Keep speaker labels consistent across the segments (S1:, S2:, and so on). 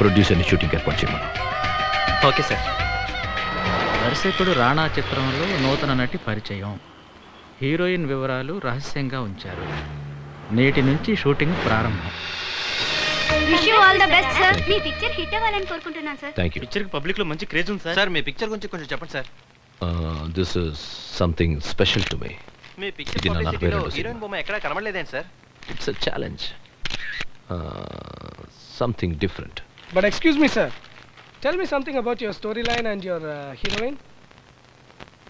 S1: ప్రొడ్యూసర్ని shooting ఏర్పాటు చేయమను.
S2: Okay sir. దర్శకుడు రాణా చిత్రంలో నూతన నటి పరిచయం, హీరోయిన్ వివరాలు రహస్యంగా ఉంచారు. నేటి నుంచి షూటింగ్ ప్రారంభం.
S3: Wish you all the best sir. Me picture hit అవ్వాలని కోరుకుంటున్నాను సార్.
S1: Thank you.
S4: పిక్చర్ కి పబ్లిక్ లో మంచి క్రేజ్ ఉంది సార్. సార్ మీ పిక్చర్ గురించి కొంచెం చెప్పండి sir.
S1: This is something special to me.
S4: మీ పిక్చర్ పబ్లిసిటీలో హీరోయిన్ బొమ్మ ఎక్కడ కనబడలేదేంటి sir?
S1: It's a challenge, something different.
S5: But excuse me, sir. Tell me something about your storyline and your heroine.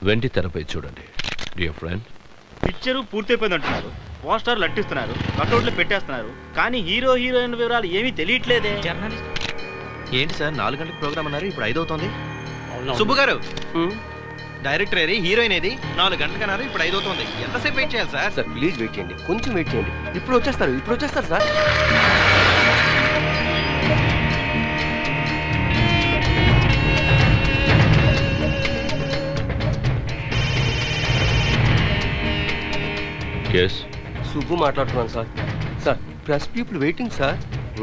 S1: వెండి తెరపై చూడండి డియర్ ఫ్రెండ్.
S4: పిక్చర్ పూర్తయిపోయింది అంటున్నారు, పోస్టర్లు అంటిస్తున్నారు, కటౌట్లు పెట్టేస్తున్నారు, కానీ హీరో హీరోయిన్ వివరాలు ఏమీ తెలియట్లేదే. ఏంటి సార్ 4 గంటలకు ప్రోగ్రామ్ అన్నారు, ఇప్పుడు 5 అవుతుంది. సుబ్బు గారు, డైరెక్టర్ ఏది, హీరోయిన్ ఏది? 4 గంటలకు అన్నారు, ఇప్పుడు 5 అవుతుంది. ఎంతసేపు వెయిట్ చేయాలి సార్?
S6: సార్ ప్లీజ్ వెయిట్ చేయండి, కొంచెం వెయిట్ చేయండి. ఇప్పుడు వచ్చేస్తారు సార్. సుబ్బు మాట్లాడుతున్నాను sir. Sir press people waiting sir.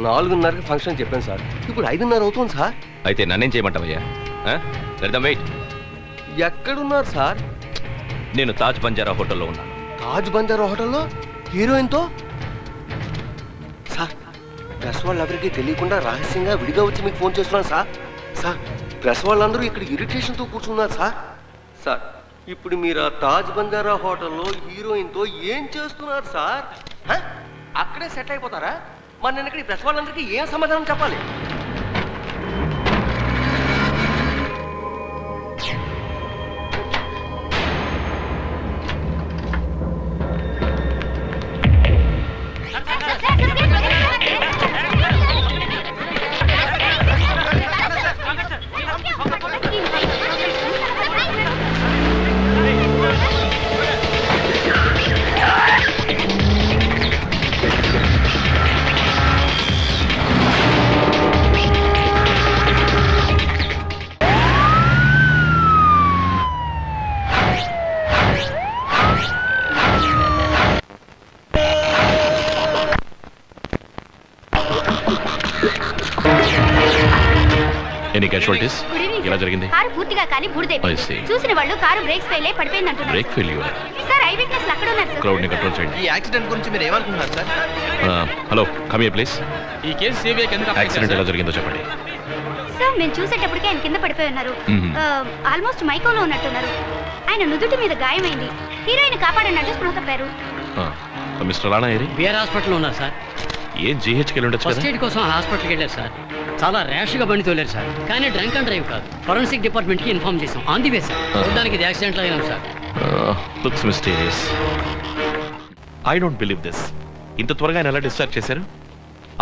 S6: 4:30కి ఫంక్షన్ చెప్పాను సార్, ఇప్పుడు 5:30 అవుతుంది సార్.
S1: అయితే నన్నేం చేయమంటావయ్యా? వెయిట్.
S6: ఎక్కడున్నారు సార్?
S1: నేను తాజ్ బంజారా హోటల్లో ఉన్నాను.
S6: తాజ్ బంజారా హోటల్లో హీరోయిన్తో? సార్ ప్రెస్ వాళ్ళెవరికి తెలియకుండా రహస్యంగా విడిగా వచ్చి మీకు ఫోన్ చేస్తున్నాను సార్. సార్ ప్రెస్ వాళ్ళందరూ ఇక్కడ ఇరిటేషన్తో కూర్చున్నారు సార్. సార్ ఇప్పుడు మీరు ఆ తాజ్ బంజారా హోటల్లో హీరోయిన్తో ఏం చేస్తున్నారు సార్? అక్కడే సెట్ అయిపోతారా? మరి నేను ఇక్కడ ప్రెస్ వాళ్ళందరికీ ఏం సమాధానం చెప్పాలి?
S1: Any casualties? ఎలా జరిగింది?
S3: కారు పూర్తిగా కాలి బూడిదైపోయింది. చూసిన వాళ్ళు కారు బ్రేక్స్ ఫెయిల్ అయి పడిపోయింది అంటున్నారు.
S1: Break failure?
S3: Sir I witness అక్కడ ఉన్నారు సార్.
S1: క్రౌడ్ ని కంట్రోల్ చేయండి.
S4: ఈ యాక్సిడెంట్ గురించి మీరు ఏమనుకుంటున్నారు sir?
S1: Hello come here please.
S4: ఈ కేసు సిబిఐ కింద
S1: యాక్సిడెంట్ ఎలా జరిగిందో చెప్పండి.
S3: సార్ మేము చూసేటప్పటికే ఆయన కింద పడిపోయి ఉన్నారు. ఆల్మోస్ట్ మైకోలో ఉన్నట్టున్నారు. ఆయన నుదుటి మీద గాయమైంది. హీరోయిన్ కాపాడన్నట్టు స్పృహ తప్పారు.
S1: మిస్టర్ రాణా ఏరి
S2: బిఆర్ హాస్పిటల్లో ఉన్నారు సార్.
S1: ఏం జీహెచ్కి వెళ్ళి ఉండొచ్చు కదా?
S2: ఫస్ట్ ఎయిడ్ కోసం హాస్పిటల్కి వెళ్ళారు సార్. చాలా ర్యాష్గా బండి తోలేరు సార్, కానీ డ్రంక్ అండ్ డ్రైవ్ కాదు. ఫోరెన్సిక్ డిపార్ట్మెంట్కి ఇన్ఫార్మ్ చేసాం. On the way sir. చూడడానికి ఇది యాక్సిడెంట్లో అయినాం sir.
S1: Looks mysterious. I don't believe this. ఇంత త్వరగా ఆయన ఎలా డిశ్చార్జ్ చేశారు?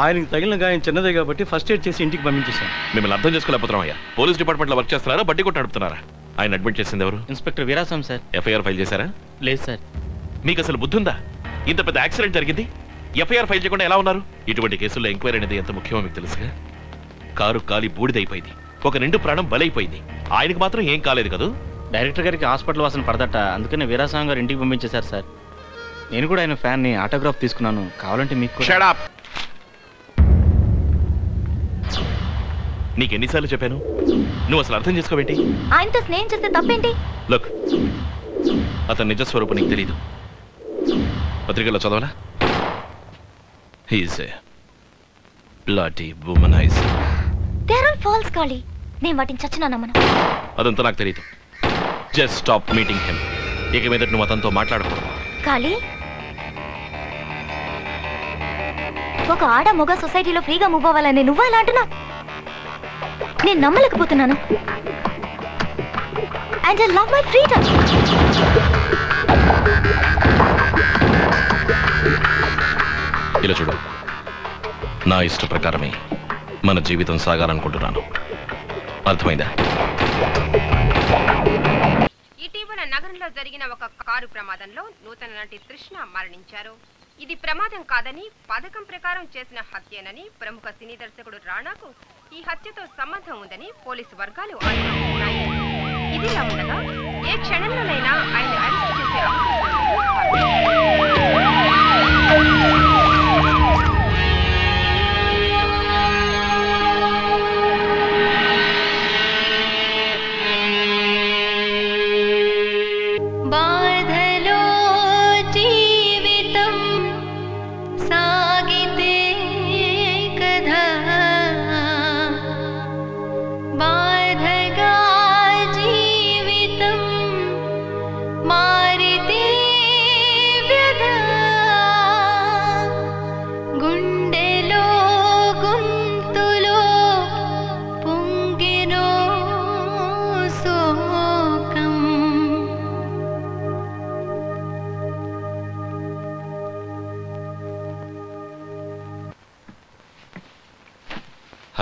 S4: ఆయనకి తగిలిన గాయం చిన్నదే కాబట్టి ఫస్ట్ ఎయిడ్ చేసి ఇంటికి పంపించేశాం.
S1: మిమ్మల్ని అర్థం చేసుకోలేకపోతున్నాం అయ్యా. పోలీస్ డిపార్ట్మెంట్లో వర్క్ చేస్తున్నారా, బడ్డీ కొట్టి నడుపుతున్నారా? ఆయన అడ్మిట్ చేసింది ఎవరు?
S4: Inspector Veeraswamy sir.
S1: FIR file చేశారా?
S4: లేదు సార్.
S1: మీకు అసలు బుద్ధి ఉందా? ఇంత పెద్ద యాక్సిడెంట్ జరిగింది, ఎఫ్ఐఆర్ ఫైల్ చేయకుండా ఎలా ఉన్నారు? ఇటువంటి కేసుల్లో ఎంక్వైరీ అనేది ఎంత ముఖ్యమో మీకు తెలుసుగా. కారు కాలి బూడిదైపోయింది, ఒక నిండు ప్రాణం బలైపోయింది. ఆయనకు మాత్రం ఏం కాలేదు కదా?
S4: డైరెక్టర్ గారికి హాస్పిటల్ వాసన పడదట, అందుకనే వీరాస్వామి గారు ఇంటికి పంపించేశారు సార్. నేను కూడా ఆయన ఫ్యాన్ని ఆటోగ్రాఫ్ తీసుకున్నాను, కావాలంటే మీకు.
S1: Shut up. నీకు ఎన్నిసార్లు చెప్పాను, నువ్వు అసలు అర్థం చేసుకోవేంటి?
S3: ఆయనతో స్నేహం చేస్తే తప్పేంటి?
S1: లుక్, అతని నిజస్వరూపం నీకు తెలీదు. పత్రికల్లో చదవాలా? He's a bloody womanizer.
S3: They are all false Kali. నేను వాటిని చచ్చినా నమ్మను.
S1: అదంతా నాకు తెలీదు. Just stop meeting him. ఇక మీద నువ్వు అతనితో మాట్లాడకూడదు.
S3: కాళీ, ఒక ఆడ మొగ సొసైటీలో ఫ్రీగా మూవ్ అవ్వాలని నువ్వు ఎలా అంటున్నావు? నేను నమ్మలేకపోతున్నాను. And I love my freedom.
S1: ఇలా చూడు, నా ఇష్ట ప్రకారమే మన జీవితం సాగాలనుకుంటున్నాను. అర్థమైందా?
S7: ఇటీవల నగరంలో జరిగిన ఒక కారు ప్రమాదంలో నూతన నటి తృష్ణ మరణించారు. ఇది ప్రమాదం కాదని, పథకం ప్రకారం చేసిన హత్యేనని ప్రముఖ సినీ దర్శకుడు రాణాకు ఈ హత్యతో సంబంధం ఉందని పోలీసు వర్గాలు ఆరోపిస్తున్నాయి. ఇదిలా ఉండగా ఏ క్షణంలోనైనా ఆయన అరెస్ట్ చేసే అవకాశం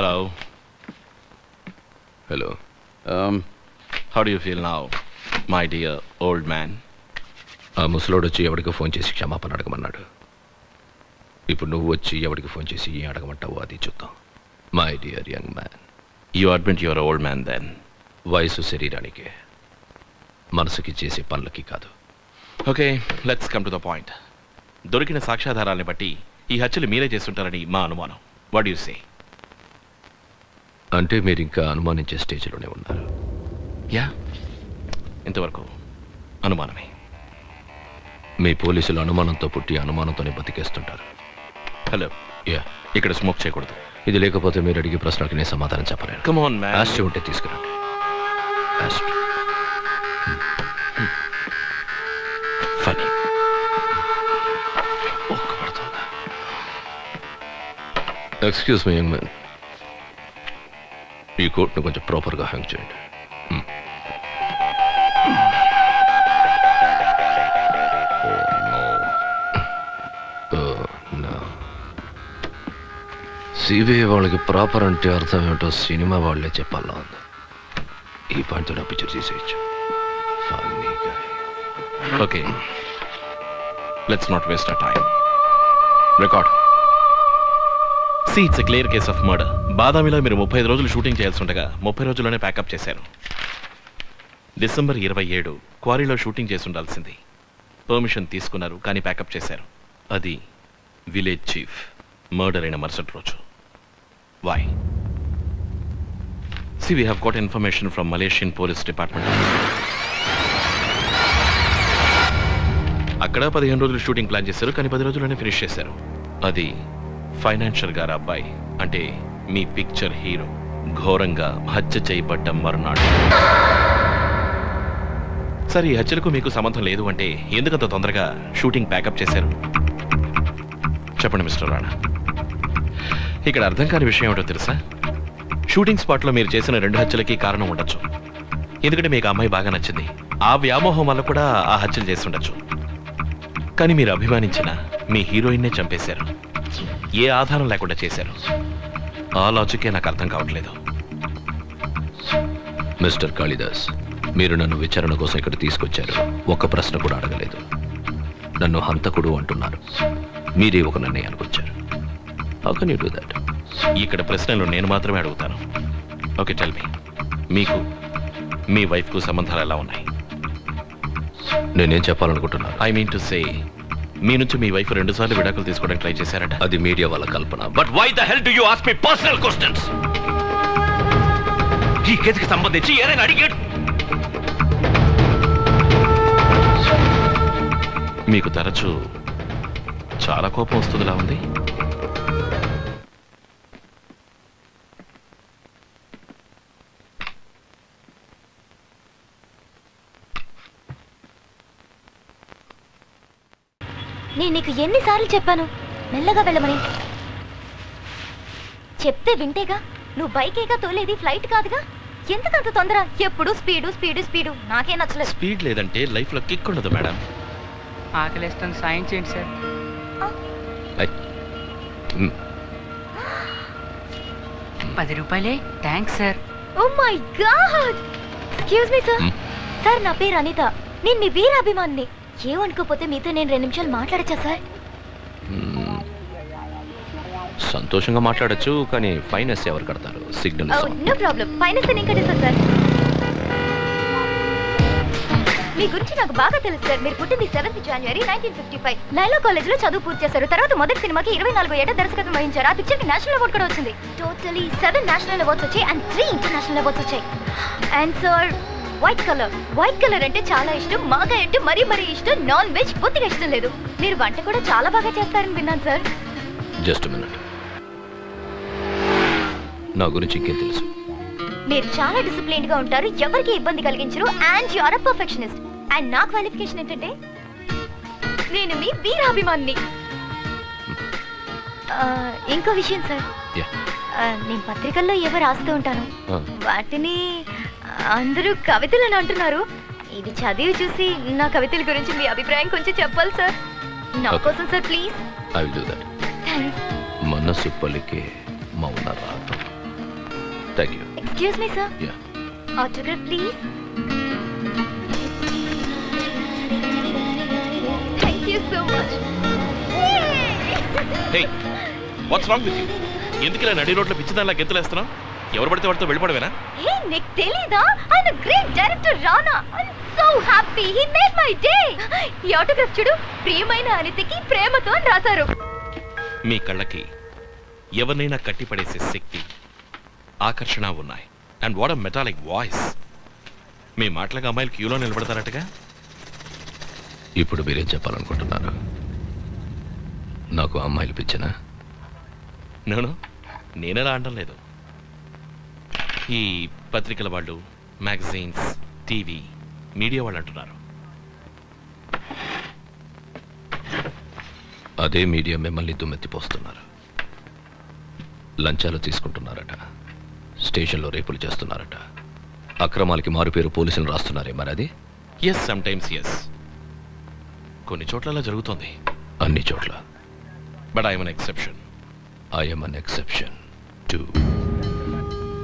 S1: hello
S8: hello
S1: how do you feel now my dear old man?
S8: ఆ ముసలోడు వచ్చి ఎవడికి ఫోన్ చేసి క్షమాపణ అడగమన్నాడు. ఇప్పుడు నువ్వు వచ్చి ఎవడికి ఫోన్ చేసి ఏం అడగమంటావు అది చూద్దాం. My dear young man.
S1: You admit your old man then.
S8: వయసు శరీరానికే, మనసుకి చేసే పనులకి కాదు.
S1: Okay, let's come to the point. దొరికిన సాక్ష్యాధారాల్ని బట్టి ఈ హత్యలు మీరే చేస్తుంటారని మా అనుమానం. What you say?
S8: అంటే మీరు ఇంకా అనుమానించే స్టేజ్లోనే ఉన్నారు?
S1: యా, ఇంతవరకు అనుమానమే.
S8: మీ పోలీసులు అనుమానంతో పుట్టి అనుమానంతోనే బతికేస్తుంటారు.
S1: హలో,
S8: యా,
S1: ఇక్కడ స్మోక్ చేయకూడదు.
S8: ఇది లేకపోతే మీరు అడిగే ప్రశ్నలకు నేను సమాధానం చెప్పలేను.
S1: Come on man.
S8: యాస్ట్రే ఉంటే తీసుకురండి. Ashtray.
S1: Funny.
S8: Excuse me young man, ఈ కోట్ను కొంచెం ప్రాపర్గా హ్యాంగ్ చేయండి. సిబిఐ వాళ్ళకి ప్రాపర్ అంటే అర్థం ఏమిటో సినిమా వాళ్ళే చెప్పాలా ఉంది. ఈ పాయింట్తో నా పిక్చర్ తీసేయచ్చు.
S1: Okay, let's not waste our time. Record. It's a clear case of murder. బాదామిలో మీరు 35 రోజులు షూటింగ్ చేయాల్సి ఉండగా 30 రోజుల్లోనే ప్యాకప్ చేశారు. డిసెంబర్ 27 క్వారీలో షూటింగ్ చేసి ఉండాల్సింది. పర్మిషన్ తీసుకున్నారు, కానీ ప్యాకప్ చేశారు. అది విలేజ్ చీఫ్ మర్డర్ అయిన మరుసటి రోజు. Why? See, we have got information from Malaysian Police Department. అక్కడ 15 రోజులు షూటింగ్ ప్లాన్ చేశారు, కానీ 10 రోజుల్లోనే ఫినిష్ చేశారు. అది ఫైనాన్షియర్ గారు అబ్బాయి, అంటే మీ పిక్చర్ హీరో, ఘోరంగా హత్య చేయబడ్డ మరునాడు. సరే, ఈ హత్యలకు మీకు సంబంధం లేదు అంటే ఎందుకంత తొందరగా షూటింగ్ ప్యాకప్ చేశారు? చెప్పండి మిస్టర్ రాణా. ఇక్కడ అర్థం కాని విషయం ఏమిటో తెలుసా? షూటింగ్ స్పాట్లో మీరు చేసిన 2 హత్యలకి కారణం ఉండొచ్చు. ఎందుకంటే మీకు అమ్మాయి బాగా నచ్చింది. ఆ వ్యామోహం వల్ల కూడా ఆ హత్యలు చేసి ఉండొచ్చు. కానీ మీరు అభిమానించిన మీ హీరోయిన్నే చంపేశారు. ఏ ఆధారం లేకుండా చేశారు. ఆ లాజికే నాకు అర్థం కావట్లేదు.
S8: మిస్టర్ కాళిదాస్, మీరు నన్ను విచారణ కోసం ఇక్కడ తీసుకొచ్చారు. ఒక్క ప్రశ్న కూడా అడగలేదు. నన్ను హంతకుడు అంటున్నారు. మీరే ఒక నిర్ణయానికి వచ్చారు. How can you do that?
S1: ఇక్కడ ప్రశ్నలు నేను మాత్రమే అడుగుతాను. ఓకే, టెల్ మీ, మీకు మీ వైఫ్కు సంబంధాలు ఎలా ఉన్నాయి?
S8: నేనేం చెప్పాలనుకుంటున్నాను?
S1: ఐ మీన్ టు సే, మీ నుంచి మీ వైఫ్ 2 సార్లు విడాకులు తీసుకోవడానికి ట్రై చేశారట.
S8: అది మీడియా వాళ్ళ కల్పన.
S1: But why the hell do you ask me personal questions? ఈ కేసుకి సంబంధించి ఏదైనా అడిగాడు? మీకు తరచూ చాలా కోపం వస్తుందిలా ఉంది.
S3: నేను నీకు ఎన్నిసార్లు చెప్పాను మెల్లగా వెళ్ళమని? చెప్తే వింటేగా. నువ్వు బైకేగా తోలేది, ఫ్లైట్ కాదుగా. ఎందుకంత తొందర? ఎప్పుడు స్పీడు స్పీడు స్పీడు. నాకే నచ్చలేదు.
S1: స్పీడ్ లేదంటే లైఫ్ లో కిక్ ఉండదు మేడం.
S5: ఆకలిస్తాను, సాయం చేయండి సార్. 10 రూపాయలే. Thanks sir.
S3: Oh my god, excuse me sir. Sir, నా పేరు అనిత. నేను మీ వీరాభిమానిని. ఏమనుకోపోతే మీతో నేను 2 నిమిషాలు మాట్లాడచ్చా సార్?
S8: సంతోషంగా మాట్లాడచ్చు, కానీ ఫైనాన్స్ ఎవరు కడతారు? సిగ్నల్.
S3: నో ప్రాబ్లం, ఫైనాన్స్ నేను కట్టేస్తాను సార్. మీ గురించి నాకు బాగా తెలుసు సార్. మీరు పుట్టింది 7th January 1955. లైలా కాలేజ్ లో చదువు పూర్తి చేశారు. తర్వాత మొదటి సినిమాకి 24 ఏళ్ల దర్శకత్వం వహించారు. ఆ పిక్చర్ కి నేషనల్ అవార్డు కూడా వచ్చింది. టోటలీ 7 నేషనల్ అవార్డ్స్ వచ్చాయి అండ్ 3 ఇంటర్నేషనల్ అవార్డ్స్ వచ్చాయి. అండ్ సార్, వైట్ కలర్ అంటే చాలా ఇష్టం. మాగా అంటే మరీ మరీ ఇష్టం. నాన్ వెజ్ పూర్తిగా ఇష్టం లేదు. మీరు వంట కూడా చాలా బాగా చేస్తారని విన్నాను సార్.
S8: జస్ట్ మినిట్, నా గురించి ఇంకేం తెలుసు?
S3: మీరు చాలా డిసిప్లిన్డ్ గా ఉంటారు, ఎవరికి ఇబ్బంది కలిగించరు, and you are a perfectionist. And నా క్వాలిఫికేషన్ ఏంటంటే నేను మీ వీరాభిమానిని. ఇంకో విషయం సార్, నేను పత్రికల్లో ఏవో రాస్తూ ఉంటాను. వాటిని అందరూ కవితలని అంటున్నారు. ఇది చదివి చూసి నా కవితల గురించి మీ అభిప్రాయం కొంచెం చెప్పాలి సార్. నా కోసం sir, please.
S8: I will do that.
S3: Thanks.
S8: మనసు పలికే మౌన రాగం. Thank you.
S3: Excuse me sir,
S8: yeah,
S3: autograph please. Thank you so much.
S1: Hey, what's wrong with you? ఎందుకు ఇలా నడి రోడ్లో పిచ్చిదానిలా గెంతులేస్తున్నావు? ఎవరు పడితే వాడితో వెళ్ళిపోవడమేనా?
S3: హే, నీకు తెలీదా? ఆయన great director Rana. I'm so happy, he made my day. ఈ ఆటోగ్రాఫ్ చూడు, ప్రియమైన అనితకి ప్రేమతో అని రాశారు.
S1: మీ కళ్ళకి ఎవరినైనా కట్టిపడేసే శక్తి, ఆకర్షణ ఉన్నాయి. And what a metallic voice. మీ మాటలకు అమ్మాయిలు క్యూలో నిలబడతారటగా.
S8: ఇప్పుడు మీరేం చెప్పాలనుకుంటున్నారు? నాకు అమ్మాయిలు పిచ్చినా?
S1: నేనెలా అనడం లేదు. ఈ పత్రికల వాళ్ళు, మ్యాగజైన్స్, టీవీ, మీడియా వాళ్ళు అంటున్నారు.
S8: అదే మీడియా మిమ్మల్ని దుమ్మెత్తిపోస్తున్నారు. లంచాలు తీసుకుంటున్నారట, స్టేషన్లో రేపులు చేస్తున్నారట, అక్రమాలకి మారుపేరు పోలీసులు రాస్తున్నారే, మరి అది?
S1: Yes, sometimes yes. కొన్ని చోట్ల జరుగుతోంది.
S8: అన్ని చోట్ల.
S1: But I'm an exception.
S8: I'm an exception too.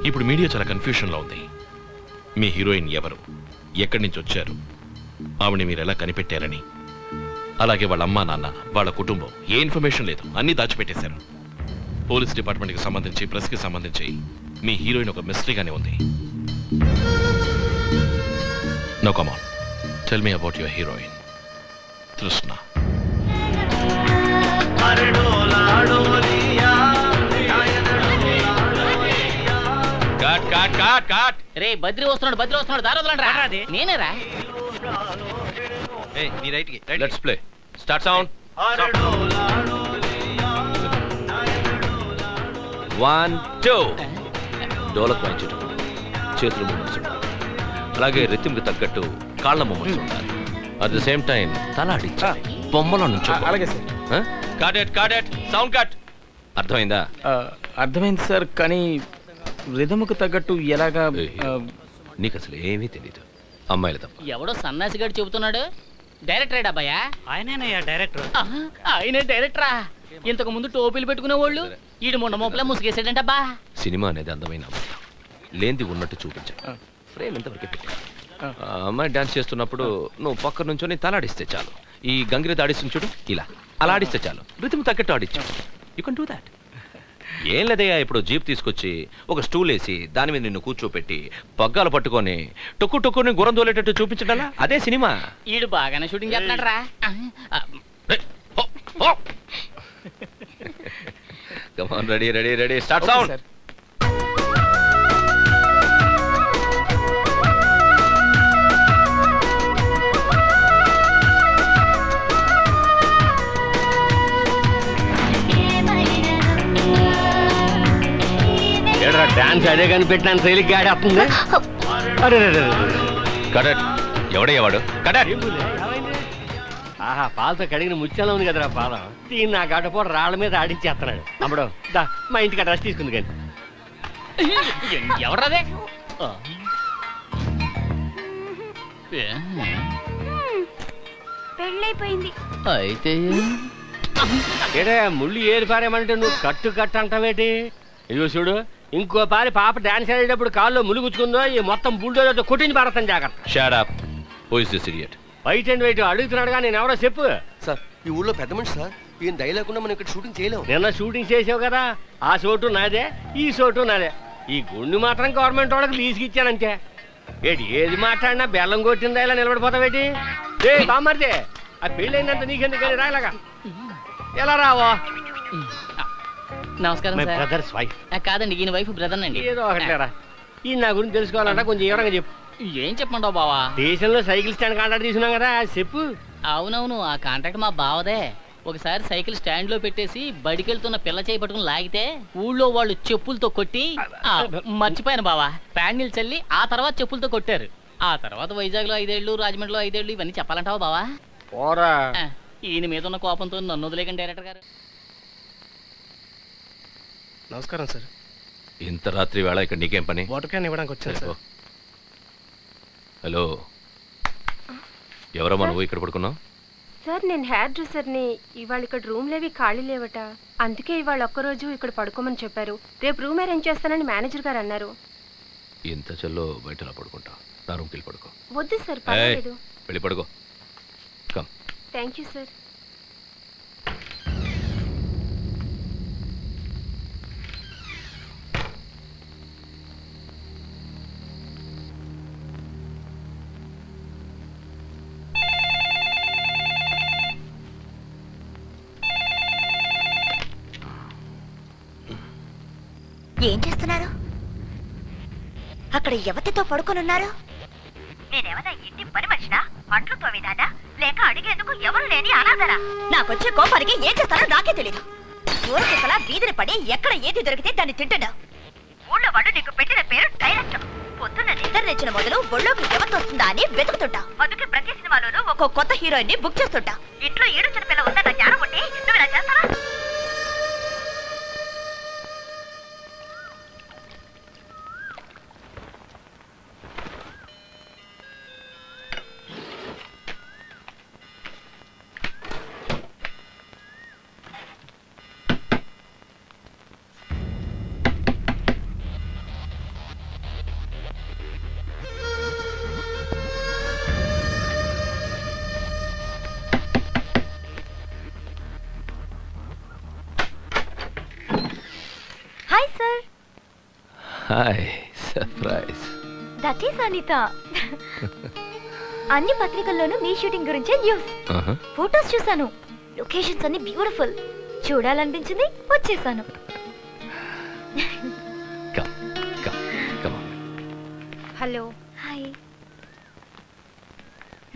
S1: ఇప్పుడు మీడియా చాలా కన్ఫ్యూషన్లో ఉంది. మీ హీరోయిన్ ఎవరు, ఎక్కడి నుంచి వచ్చారు, ఆవిడని మీరు ఎలా కనిపెట్టారని, అలాగే వాళ్ళ అమ్మా నాన్న, వాళ్ళ కుటుంబం, ఏ ఇన్ఫర్మేషన్ లేదు, అన్నీ దాచిపెట్టేశారు. పోలీస్ డిపార్ట్మెంట్కి సంబంధించి, ప్రెస్కి సంబంధించి మీ హీరోయిన్ ఒక మిస్టరీగానే ఉంది. No come on, tell me about your heroine Trishna.
S2: రే బద్రి వస్తున్నాడు దారోదలండి రా. నేనేరా.
S4: నీ రైట్కి.
S8: Let's play. Start sound. 1 2. డోలక్ వాయించటం, చేతులు మూమెంట్స్ ఉండాలి. అలాగే రిథమ్కి తగ్గట్టు కాళ్ళ మూమెంట్స్ ఉండాలి. అట్ ద సేమ్ టైం తల ఆడించాలి, బొమ్మలో నుంచి.
S5: అలాగే సార్.
S1: Cut sound cut.
S8: అర్థమైందా?
S4: అర్థమైంది సార్, కానీ రిథమ్కు తగ్గట్టు ఎలాగా?
S8: నీకు అసలు ఏమీ తెలీదు. అమ్మాయిల తప్ప.
S2: ఎవడో సన్నాసి గారు చెబుతున్నాడు. డైరెక్టర్ అబ్బాయా?
S4: ఆయనేనయ్యా డైరెక్టర్.
S2: ఆయనే డైరెక్టరా? ఇంతకు ముందు టోపీలు పెట్టుకునే వాళ్ళు ఈడు మొండ మోపలా ముసుగేసాడంటబ్బా.
S8: సినిమా అనేది అందమైన అబద్ధం, లేనిది ఉన్నట్టు చూపించాలి. ఫ్రేమ్ ఎంతవరకు పెట్టాలి. అమ్మాయి డాన్స్ చేస్తున్నప్పుడు నువ్వు పక్క నుంచొని తలాడిస్తే చాలు. ఈ గంగిరెద్దు ఆడిస్తుంది చూడు, ఇలా అలా ఆడిస్తే చాలు. రిథమ్ తగ్గట్టు ఆడిచ్చు. You can do that. ఏం లేదయ్యా, ఇప్పుడు జీప్ తీసుకొచ్చి ఒక స్టూల్ వేసి దాని మీద నిన్ను కూర్చోపెట్టి పగ్గాలు పట్టుకొని టొక్కు టొక్కుని గుర్రం తోలేటట్టు చూపించడాలా, అదే సినిమా.
S2: ఈడు బాగానే షూటింగ్ చేస్తున్నాడు రా.
S8: Come on, ready start sound.
S2: Dance అదే కనిపెట్టినాను శైలికి ఆడేస్తుంది.
S8: కడట్ ఎవడయ్యేవాడు? కడట్.
S2: ఆహా, పాలతో కడిగిన ముత్యాల ఉంది కదరా పాలం. దీన్ని నా గడ్డపోట రాళ్ల మీద ఆడించేస్తున్నాడు. అమ్మడు దా, మా ఇంటికి అడ్రస్ తీసుకుంది కానీ. ఎవరదే?
S3: పెళ్ళైపోయింది.
S2: అయితే ఏడే ముళ్ళు ఏరి పారేమంటే నువ్వు కట్టు అంటావేటి? ఇదిగో చూడు, ఇంకో పారి పాప డాన్స్ ఆడేటప్పుడు కాల్లో ములుగుచ్చుకుందో ఈ మొత్తం బుల్డోజర్తో కొట్టించి పారేస్తాను జాగ్రత్త.
S8: Shut up. Who is this idiot?
S2: White and white అడుగుతున్నాడుగా, నేను ఎవరో చెప్పు.
S6: సార్, ఈ ఊళ్ళో పెద్ద మనిషి సార్. ఈయన దయ లేకుండా మనం ఇక్కడ షూటింగ్ చేయలేము.
S2: నిన్న షూటింగ్ చేసావు కదా, ఆ చోటు నాదే, ఈ చోటు నాదే. ఈ గుండు మాత్రం గవర్నమెంట్ వాళ్ళకి లీజుకి ఇచ్చానంతే. ఏది మాట్లాడినా బెల్లం కొట్టిందా ఇలా నిలబడిపోతావేటి? ఏ బామ్మర్దే, ఆ పెళ్ళైందంత నీకెందుకని రాయలాగా ఎలా రావో? నమస్కారం. బ్రదర్స్ వైఫ్ కాదండి, ఈయన వైఫ్ బ్రదర్ అండి. ఏదో ఒకట్లేరా. ఈ నా గురించి తెలుసుకోవాలంటే కొంచెం వివరంగా చెప్పు. ఏం చెప్పమంటావు బావా? దేశంలో సైకిల్ స్టాండ్ కాంట్రాక్ట్ తీసుకున్నాం కదా, చెప్పు. అవునవును, ఆ కాంట్రాక్ట్ మా బావదే. ఒకసారి సైకిల్ స్టాండ్ లో పెట్టేసి బడికెళ్తున్న పిల్ల చేయి పట్టుకుని లాగితే ఊళ్ళో వాళ్ళు చెప్పులతో కొట్టి, మర్చిపోయాను బావా, ప్యాండిల్ చల్లి ఆ తర్వాత చెప్పులతో కొట్టారు. ఆ తర్వాత వైజాగ్ లో 5 ఏళ్ళు, రాజమండ్రిలో 5 ఏళ్ళు, ఇవన్నీ చెప్పాలంటావా బావా? ఈయన మీద ఉన్న కోపంతో నన్ను వదిలేకండి డైరెక్టర్ గారు.
S5: నమస్కారం సార్.
S8: ఇంత రాత్రి వేళ ఇక్కడ నీకేం పని?
S5: వాటర్ క్యాన్ ఇవ్వడానికి వచ్చాను సార్.
S8: హలో, ఎవరమ్మా నువ్వు ఇక్కడ పడుకున్నావు?
S7: సార్ నేను హెయిర్ డ్రెస్సర్ని. ఇవాళ ఇక్కడ రూమ్లేవి ఖాళీ లేవట, అందుకే ఇవాళ ఒక్కరోజు ఇక్కడ పడుకోమని చెప్పారు. రేపు రూమ్ అరేంజ్ చేస్తానని మేనేజర్ గారు అన్నారు.
S8: ఇంత చల్లో బయట పడుకుంటా, నా రూమ్కి వెళ్ళి పడుకో.
S7: వద్దు సార్, పర్వాలేదు.
S8: వెళ్ళి పడుకో. కమ్.
S7: Thank you sir.
S3: ఏం చేస్తున్నారు? అక్కడ ఎవరితో పడుకొనున్నారు? నేనేమన్నా ఇంటి పని మనిషినా, అంట్లు తోమిదానా, లేక అడిగేందుకు ఎవరు లేని అనాథనా? నాకొచ్చే కోపానికి ఏం చేస్తారో నాకే తెలీదు. ఊరికలా వీధిని పడి ఎక్కడ ఏది దొరికితే దాన్ని తింటున్నా. ఊళ్ళో వాడు నీకు పెట్టిన పేరు డైరెక్టర్. పొద్దున్న నిద్ర తెచ్చిన మొదలు ఒళ్ళోకి ఎవరు వస్తుందా అని వెతుకుతుంటా. అందుకే ప్రతి సినిమాలోనూ ఒక్కో కొత్త హీరోయిన్ ని బుక్ చేస్తుంటా. ఇంట్లో ఏడు చిన్న పిల్ల ఉందన్న జ్ఞానం ఉంటే నువ్వు ఇలా చేస్తావా? Hi sir.
S8: Hi, surprise.
S3: That is Anita. అన్ని పత్రికల్లోనూ మీ షూటింగ్ గురించే న్యూస్. ఫోటోస్ చూసాను, లొకేషన్స్ అన్ని బ్యూటిఫుల్. చూడాలనిపించింది, వచ్చేసాను.
S7: హలో.
S3: హాయ్.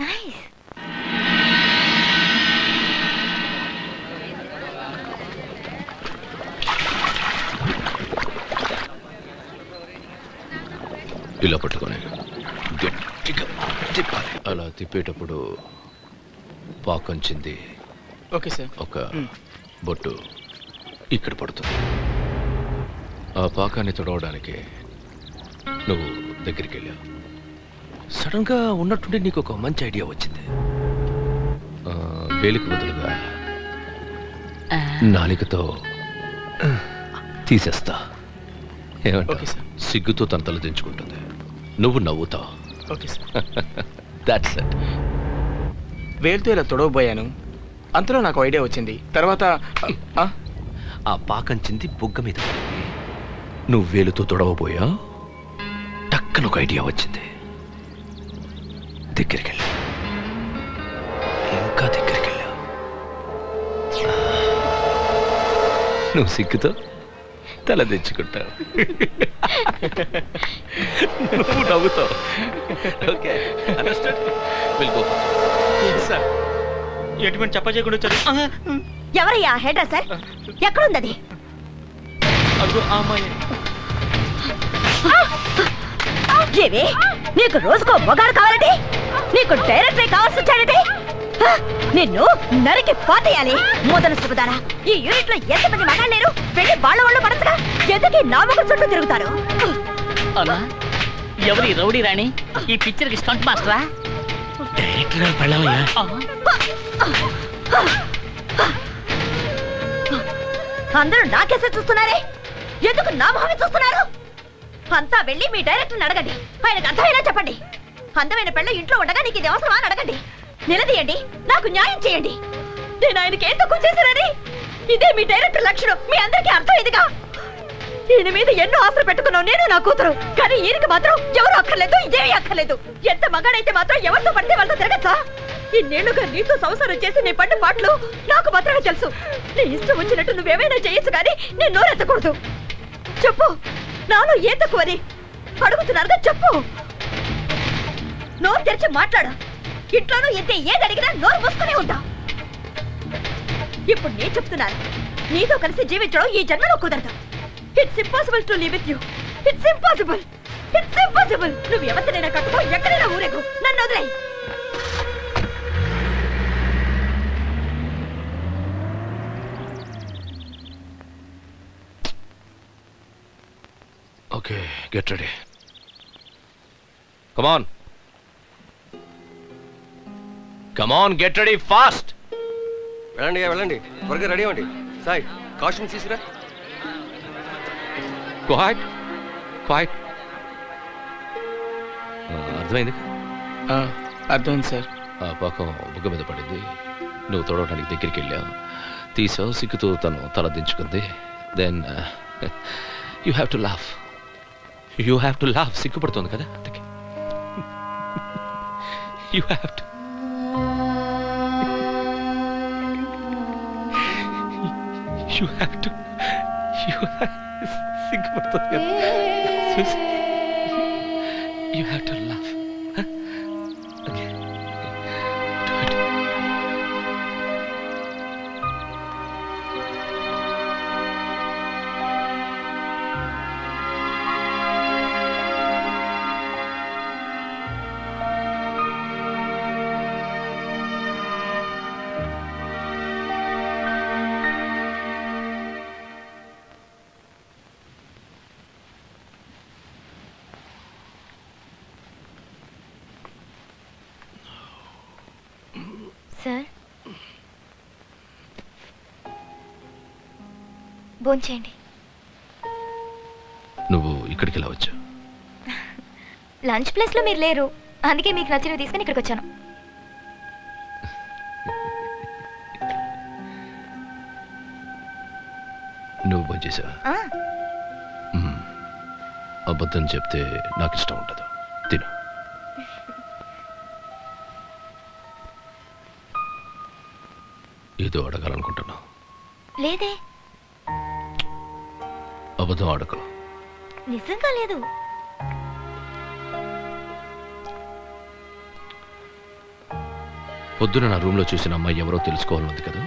S3: నైస్.
S8: ఇలా పట్టుకొని గట్టిగా తిప్పాలి. అలా తిప్పేటప్పుడు పాకంచింది.
S4: Okay sir.
S8: ఒక బొట్టు ఇక్కడ పడుతుంది. ఆ పాకాన్ని తొడవడానికి నువ్వు దగ్గరికి వెళ్ళావు. సడన్ గా ఉన్నట్టుండి నీకు ఒక మంచి ఐడియా వచ్చింది. వేలికి బదులుగా నాలికతో తీసేస్తా. ఏమంటా? సిగ్గుతో తన తల దించుకుంటుంది, నువ్వు నవ్వుతావు.
S4: Okay sir.
S8: That's it.
S4: వేలుతో ఇలా తొడవబోయాను, అంతలో నాకు ఐడియా వచ్చింది. తర్వాత
S8: ఆ పాకంచింది బుగ్గ మీద నువ్వు వేలుతో తొడవబోయా, టక్కన ఒక ఐడియా వచ్చింది. దగ్గరికి వెళ్ళా, ఇంకా దగ్గరికి వెళ్ళా. నువ్వు సిగ్గుతో తల తెచ్చుకుంటావు, నువ్వు నవ్వుతావు. Okay, understand? Will go.
S4: Sir, ఎటువంటి చెప్ప చేయకుండా వచ్చారు.
S3: ఎవరయ్యా హెడ్ సార్? ఎక్కడుంది అది? ఏవి నీకు రోజుకో మొగాడు కావాలంటే, నీకు డైరెక్ట్ కావాల్సి వచ్చాడంటే నిన్ను నరికి పాతేయాలి. మొదలు సుబదారా, ఈ యూనిట్ లో ఎంతమంది మగాళ్ళు లేరు? వెళ్ళి వాళ్ళ వాళ్ళు పడచ్చుగా, ఎందుకు నా ముఖం చుట్టూ తిరుగుతారు?
S2: ఎవరి రౌడీ రాణి? ఈ పిక్చర్ కి స్టంట్ మాస్టరా?
S4: డైరెక్టర్ పళ్ళవయ్యా.
S3: అందరూ నాకేసే చూస్తున్నారే, ఎందుకు నా మొహమే చూస్తున్నారు? అంతా వెళ్ళి మీ డైరెక్టర్ని అడగండి, ఆయనకు అర్థమైనా చెప్పండి. అందమైన పెళ్ళ ఇంట్లో ఉండగా నీకు ఇది అవసరమా అని అడగండి. నిలదీయండి, నాకు న్యాయం చేయండి. నేను ఆయనకి ఏం తక్కువ చేశానని? ఇదే మీ డైరెక్టర్ లక్షణం, మీ అందరికీ అర్థమైందిగా. ఈయన మీద ఎన్నో ఆశలు పెట్టుకున్నావు నేను, నా కూతురు. కానీ ఈయనకి మాత్రం ఎవరు అక్కర్లేదు, ఇదేమీ అక్కర్లేదు. ఎంత మగాడైతే మాత్రం ఎవరితో పడితే వాళ్ళతో తిరగచ్చా? ఇన్నేళ్లుగా నీతో సంసారం చేసి నీ పడ్డ పాటలు నాకు మాత్రమే తెలుసు. నీ ఇష్టం వచ్చినట్టు నువ్వేమైనా చేయొచ్చు, కానీ నేను నోరెత్తకూడదు. చెప్పు, నాలో ఏ తక్కువని అడుగుతున్నారుగా, చెప్పు. నోరు తెరిచి మాట్లాడు. ఇంట్లోనూ ఇంతే ఏది అడిగినా నోరు మూసుకునే ఉంటా. ఇప్పుడు నేను చెప్తున్నాను, నీతో కలిసి జీవించడం ఈ జన్మలో కుదరదు. It's impossible to live with you. It's impossible, it's impossible. నువ్వు ఎవరినైనా కట్టుకో, ఎక్కడైనా ఊరేగు, నన్ను వదిలేయ్.
S8: Okay, get ready. Come on, come on, get ready fast.
S6: వెళ్ళండి వెళ్ళండి, త్వరగా రెడీ అవ్వండి. సాయి కాస్ట్యూమ్స్ తీసుకురా.
S8: క్వైట్ క్వైట్ అర్థమైంది?
S5: అర్థమైంది సార్.
S8: ఆ పాకం బుగ్గ మీద పడింది, నువ్వు తొడవడానికి దగ్గరికి వెళ్ళావు, తీసావు, సిగ్గుతూ తను తల దించుకుంది. Then you have to laugh, you have to laugh. సిగ్గుపడుతుంది కదా అందుకే. యూ హ్యావ్ టు సిగ్గుపడుతుంది కదా. You have to laugh. Okay, do it.
S3: Sir భోంచేయండి.
S8: నువ్వు ఇక్కడికి ఎలా వచ్చావు?
S3: లంచ్ ప్లేస్ లో మీరు లేరు, అందుకే మీకు నచ్చినవి తీసుకుని ఇక్కడికి వచ్చాను.
S8: నువ్వు భోంచేసావా? అబద్ధం చెప్తే నాకు ఇష్టం ఉండదు. తిను. ఏదో అడగాలనుకుంటున్నావు.
S3: లేదే.
S8: అబద్ధం ఆడకు.
S3: నిజంగా లేదు.
S8: పొద్దున నా రూమ్ లో చూసిన అమ్మాయి ఎవరో తెలుసుకోవాలనుంది కదా?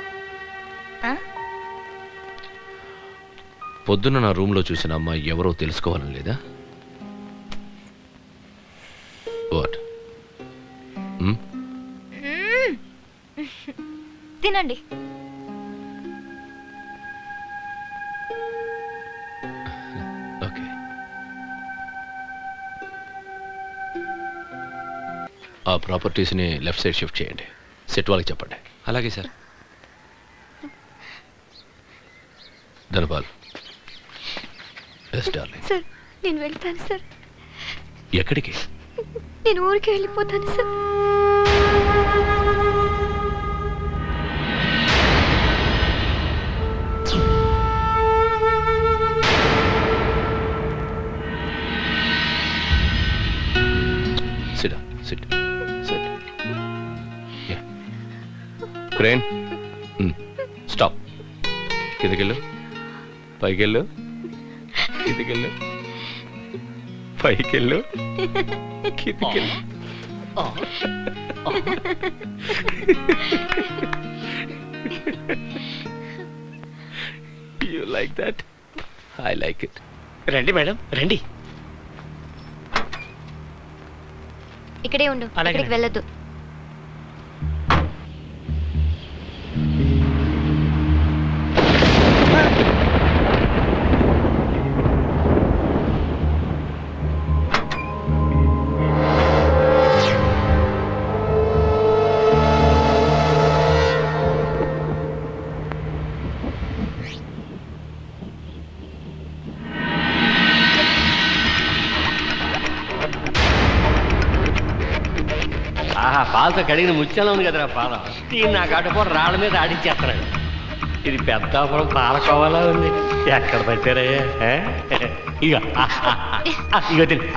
S8: పొద్దున నా రూమ్ లో చూసిన అమ్మాయి ఎవరో తెలుసుకోవాలని లేదా? వాట్?
S3: తినండి.
S8: ఓకే. ఆ ప్రాపర్టీస్ని లెఫ్ట్ సైడ్ షిఫ్ట్ చేయండి. సెట్ వాళ్ళకి చెప్పండి. అలాగే sir. Dhanpal. Yes darling.
S3: Sir నేను వెళ్తాను సార్.
S8: ఎక్కడికి?
S3: నేను ఊరికి వెళ్ళిపోతాను sir.
S8: Sit down. Sit. Sit. Yeah. Crane. Stop. కిందకెళ్ళు. పైకెళ్ళు. కిందకెళ్ళు. పైకెళ్ళు. కిందకెళ్ళు. You like that? I like it.
S2: రండి మేడం, రండి.
S3: ఇక్కడే ఉండు, ఇక్కడికి వెళ్ళొద్దు.
S2: పాలతో కడిగిన ముత్యాల ఉంది కదరా పాలం. దీన్ని నా గడ్డపూట రాళ్ళ మీద ఆడించేస్తున్నాడు. ఇది పెద్ద పాలకోవాలా ఉంది. ఎక్కడ పెట్టారయ్యా? ఇగో ఇగో తిని.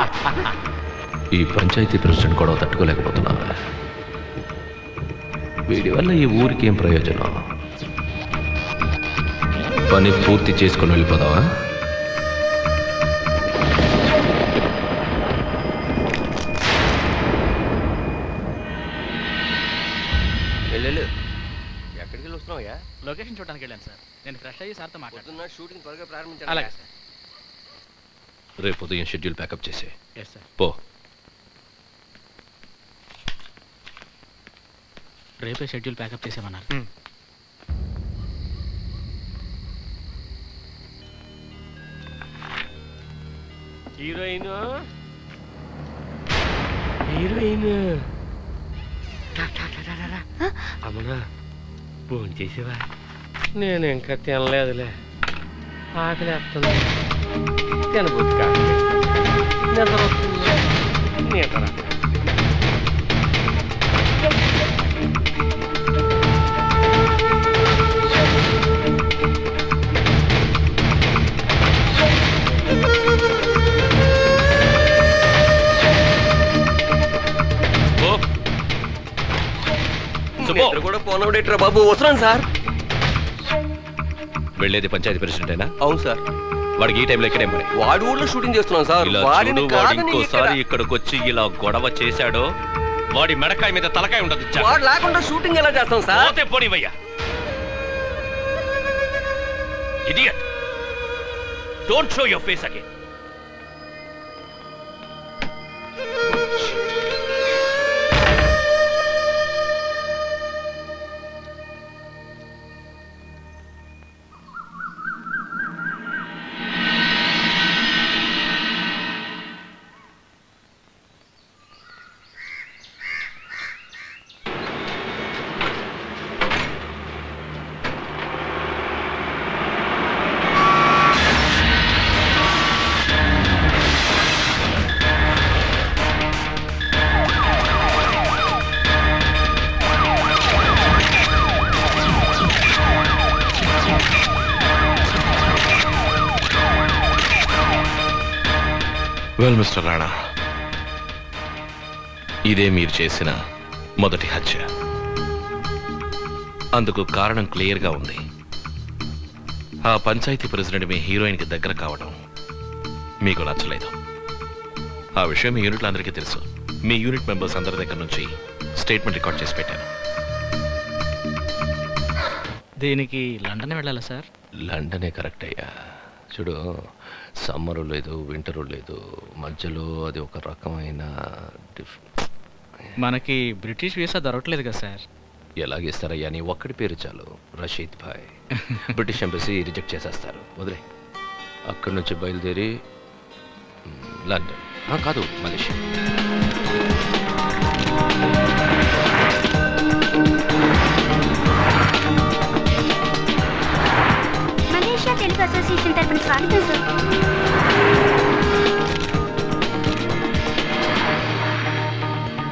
S8: ఈ పంచాయతీ ప్రెసిడెంట్ కూడా తట్టుకోలేకపోతున్నా. వీడి వల్ల ఈ ఊరికి ఏం ప్రయోజనం? పని పూర్తి చేసుకొని వెళ్ళిపోదావా?
S6: ఎక్కడికి వెళ్ళి వస్తున్నావయ్యా?
S2: లొకేషన్ చూడడానికి వెళ్ళాను సార్. నేను ఫ్రెష్ అయ్యి సార్తో
S6: మాట్లాడుతున్నా. షూటింగ్ త్వరగా ప్రారంభించాలి.
S2: అలాగే సార్.
S8: రేపు ఉదయం షెడ్యూల్ ప్యాకప్ చేసే.
S2: Yes sir.
S8: పో.
S2: రేపే షెడ్యూల్ ప్యాకప్ చేసేమన్నారు. హీరోయిన్ హీరోయిన్ అమ్మనా ఫోన్ చేసేవా? నేను ఇంకా తినలేదులే, ఆకలి వేస్తుంది. తినబుద్ధి కాదు, నిద్ర వస్తుంది. నిద్ర
S6: కూడా పోనవడేట్రా బాబు. వస్తున్నాను సార్.
S8: వెళ్ళేది పంచాయతీ ప్రెసిడెంట్ అయినా?
S6: అవును సార్.
S8: వాడికి ఈ టైంలో ఇక్కడేం పని?
S6: వాడి ఊళ్ళో షూటింగ్ చేస్తున్నాం సార్.
S8: వాడు ఇంకోసారి ఇక్కడికి వచ్చి ఇలా గొడవ చేశాడో వాడి మెడకాయ మీద తలకాయ ఉండదు.
S6: వాడు లేకుండా షూటింగ్ ఎలా చేస్తాం సార్?
S8: పోనివయ్యా. Idiot, don't show your face again.
S1: Well mister Rana, ఇదే మీరు చేసిన మొదటి హత్య. అందుకు కారణం క్లియర్గా ఉంది. ఆ పంచాయతీ ప్రెసిడెంట్ మీ హీరోయిన్కి దగ్గర కావడం మీకు నచ్చలేదు. ఆ విషయం మీ యూనిట్లో అందరికీ తెలుసు. మీ యూనిట్ మెంబర్స్ అందరి దగ్గర నుంచి స్టేట్మెంట్ రికార్డ్ చేసి పెట్టాను.
S9: దీనికి లండన్ వెళ్ళాలా సార్?
S8: లండనే కరెక్ట్ అయ్యా. చూడు, సమ్మరు లేదు, వింటరు లేదు, మధ్యలో అది ఒక రకమైన
S9: మనకి బ్రిటిష్ వీసా దొరకలేదు కదా సార్?
S8: ఎలాగిస్తారయ్యా, నీ ఒక్కడి పేరు చాలు, రషీద్ భాయ్. బ్రిటిష్ ఎంబసీ రిజెక్ట్ చేసేస్తారు. వదిలే. అక్కడి నుంచి బయలుదేరి లండన్ కాదు, మలేషియా.
S3: మలేషియా తెలుగు అసోసియేషన్ తరపున స్వాగతం సార్.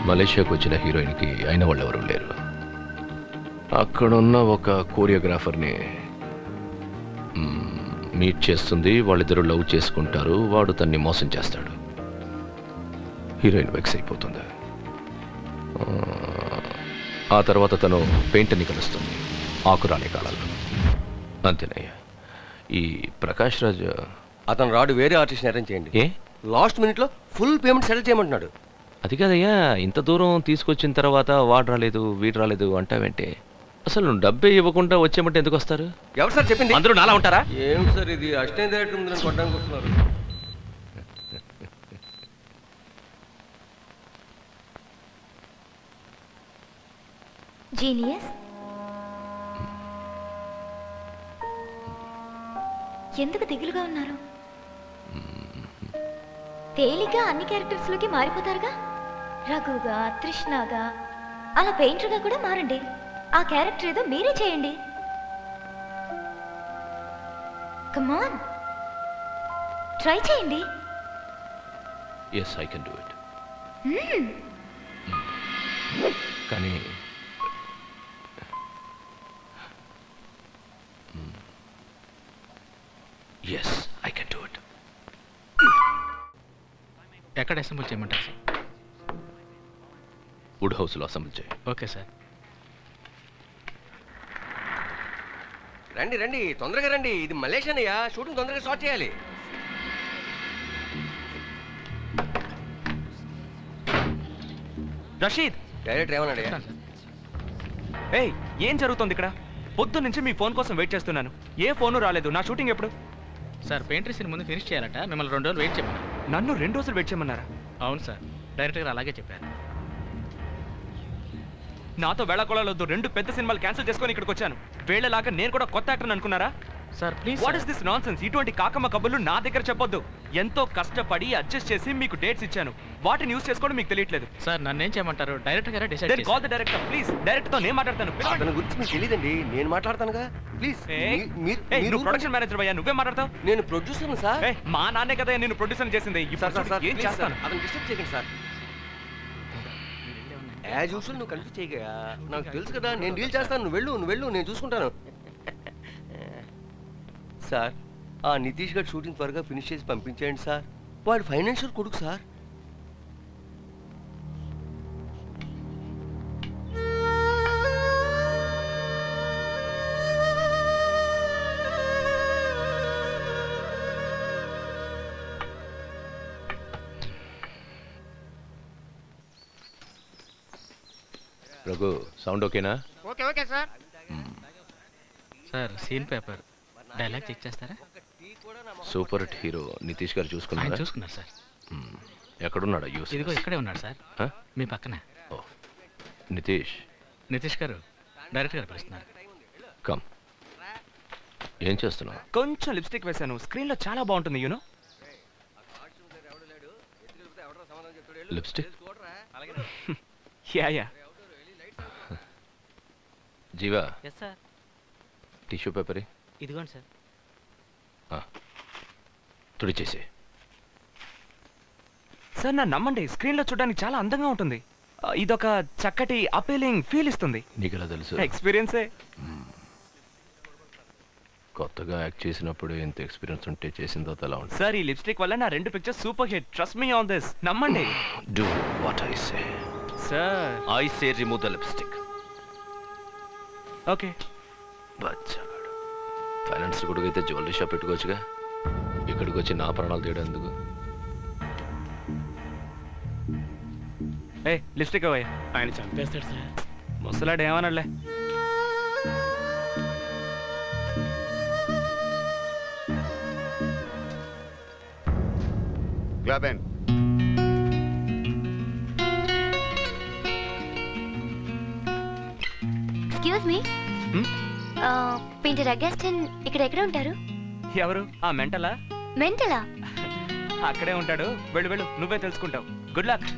S8: మలేషియాకు వచ్చిన హీరోయిన్కి అయిన వాళ్ళు ఎవరు లేరు. అక్కడున్న ఒక కోరియోగ్రాఫర్ని మీట్ చేస్తుంది. వాళ్ళిద్దరూ లవ్ చేసుకుంటారు. వాడు తన్ని మోసం చేస్తాడు. హీరోయిన్ వెక్స్ అయిపోతుంది. ఆ తర్వాత తను పెయింటర్ని కలుస్తుంది ఆకురాలే కాలంలో. అంతేనయ్యా. ఈ ప్రకాష్ రాజ్
S6: అతను రాడు, వేరే ఆర్టిస్ట్ అరేంజ్ చేయండి.
S8: ఏ
S6: లాస్ట్ మినిట్ లో ఫుల్ పేమెంట్ సెటిల్ చేయమంటున్నాడు.
S8: అది కాదయ్యా, ఇంత దూరం తీసుకొచ్చిన తర్వాత వాడు రాలేదు వీడు రాలేదు అంటావేంటే? అసలు నువ్వు డబ్బే ఇవ్వకుండా వచ్చేమంటే ఎందుకు వస్తారు?
S6: ఎవరు సార్ చెప్పింది?
S8: అందరూ నాలా ఉంటారా?
S6: ఏం సార్ ఇది? అసిస్టెంట్ డైరెక్టర్ ముందు కొట్టడానికి వస్తున్నారు.
S3: జీనియస్, ఎందుకు దిగులుగా ఉన్నారు? తేలిగ్గా అన్ని క్యారెక్టర్స్ లోకి మారిపోతారుగా. రఘుగా, తృష్ణగా, అలా పెయింటర్గా కూడా మారండి. ఆ క్యారెక్టర్ ఏదో మీరే చేయండి. కమ్ ఆన్, ట్రై చేయండి.
S8: Yes, I can do it. కానీ yes, I can do it.
S9: ఎక్కడ అసెంబ్ల్ చేయమంటారు సార్?
S8: వుడ్ హౌస్లో అసెంబ్ల్ చేయి.
S9: Okay sir.
S6: రండి రండి, తొందరగా రండి. ఇది మలేషియానయ్యా, షూటింగ్ తొందరగా స్టార్ట్ చేయాలి.
S4: రషీద్,
S6: డైరెక్టర్ ఏమన్నాడయ్యా?
S4: ఏయ్, ఏం జరుగుతుంది ఇక్కడ? పొద్దు నుంచి మీ ఫోన్ కోసం వెయిట్ చేస్తున్నాను. ఏ ఫోను రాలేదు. నా షూటింగ్ ఎప్పుడు?
S9: సార్, పెయింటర్ సీన్ ముందు ఫినిష్ చేయాలట. మిమ్మల్ని 2 రోజులు వెయిట్ చేయమన్నారు.
S4: నన్ను 2 రోజులు వెయిట్ చేయమన్నారా?
S9: అవును సార్, డైరెక్టర్ గారు అలాగే చెప్పారు.
S4: నాతో వేళకోళాలొద్దు. 2 పెద్ద సినిమాలు క్యాన్సిల్ చేసుకొని ఇక్కడికి వచ్చాను. వేళలాగా నేను కూడా కొత్త యాక్టర్ అనుకున్నారా?
S9: Sir please
S10: what is this nonsense? ఇటువంటి కాకమ్మ కబుర్లు నా దగ్గర చెప్పొద్దు. ఎంతో కష్టపడి అడ్జస్ట్ చేసి మీకు డేట్స్ ఇచ్చాను, వాటిని యూస్ చేసుకోవడం మీకు తెలియట్లేదు.
S9: సార్ నన్ను ఏం చేయమంటారు? డైరెక్టర్ గారే డిసైడ్ చేశారు.
S10: Call the director please. Director తో నేను మాట్లాడతాను.
S6: అతని గురించి మీకు తెలియదండి, నేను మాట్లాడతానుగా. ప్లీజ్
S10: నువ్వు ప్రొడక్షన్ మేనేజర్ అయ్యా, నువ్వే మాట్లాడతావు.
S6: నేను ప్రొడ్యూసర్ సార్.
S10: మా నాన్నే కదా నేను ప్రొడ్యూసర్ చేసింది. ఏం చేస్తాను?
S6: అతను డిస్టర్బ్ చేయకండి సార్. యాజ్ యూజువల్ నువ్వు కన్ఫ్యూజ్ చేయగా, నాకు తెలుసు కదా, నేను డీల్ చేస్తాను. నువ్వు వెళ్ళు నేను చూసుకుంటాను. సార్ ఆ నితీష్ గారు షూటింగ్ త్వరగా ఫినిష్ చేసి పంపించేయండి సార్. వాడు ఫైనాన్షియల్ కొడుకు సార్.
S8: రఘు సౌండ్ ఓకేనా?
S9: Okay sir. Sir scene paper dialogue check చేస్తారా?
S8: Super hit hero Nitish garu చూసుకున్నారు
S9: సార్.
S8: ఎక్కడున్నాడు?
S9: ఇదిగో ఇక్కడే ఉన్నాడు సార్, మీ పక్కన. నితీష్ గారు డైరెక్టర్ గారు పిలుస్తున్నారు.
S8: కమ్. ఏం చేస్తున్నావు?
S10: కొంచెం లిప్స్టిక్ వేశాను, స్క్రీన్ లో చాలా బాగుంటుంది. You know
S8: lipstick?
S10: యా
S8: జీవా,
S2: ఎస్ సార్.
S8: టిష్యూ పేపర్
S2: ఇదిగోండి సార్.
S8: తుడిచేసి.
S10: సార్ నా నమ్మండి, స్క్రీన్ లో చూడడానికి చాలా అందంగా ఉంటుంది. ఇదొక చక్కటి అపీలింగ్ ఫీల్ ఇస్తుంది.
S8: నీకెలా తెలుసు?
S10: ఎక్స్పీరియన్సే.
S8: కొత్తగా యాక్ట్ చేసినప్పుడు ఎంత ఎక్స్పీరియన్స్ ఉంటే చేసిన తర్వాత ఎలా ఉంటుంది?
S10: సార్ ఈ లిప్స్టిక్ వల్ల నా 2 pictures super hit. Trust me on this. నమ్మండి.
S8: Do what I say.
S10: Sir
S8: I say remove the lipstick.
S10: Okay.
S8: బచ్చాడు. ఫైనాన్స్ కొడుకు అయితే జ్యువెలరీ షాప్ పెట్టుకోవచ్చుగా, ఇక్కడికి వచ్చి నా ప్రాణాలు తీయడం ఎందుకు?
S10: లిప్స్టిక్ అవయ్యా.
S2: ఆయన చంపేస్తాడు సార్.
S10: ముసలాడు ఏమనలే.
S11: Glaben.
S3: Excuse me, painter Augustine ఇక్కడ ఎక్కడ ఉంటారు?
S10: ఎవరు? ఆ మెంటలా?
S3: మెంటలా?
S10: అక్కడే ఉంటాడు. వెళ్ళు, నువ్వే తెలుసుకుంటావు. Good luck.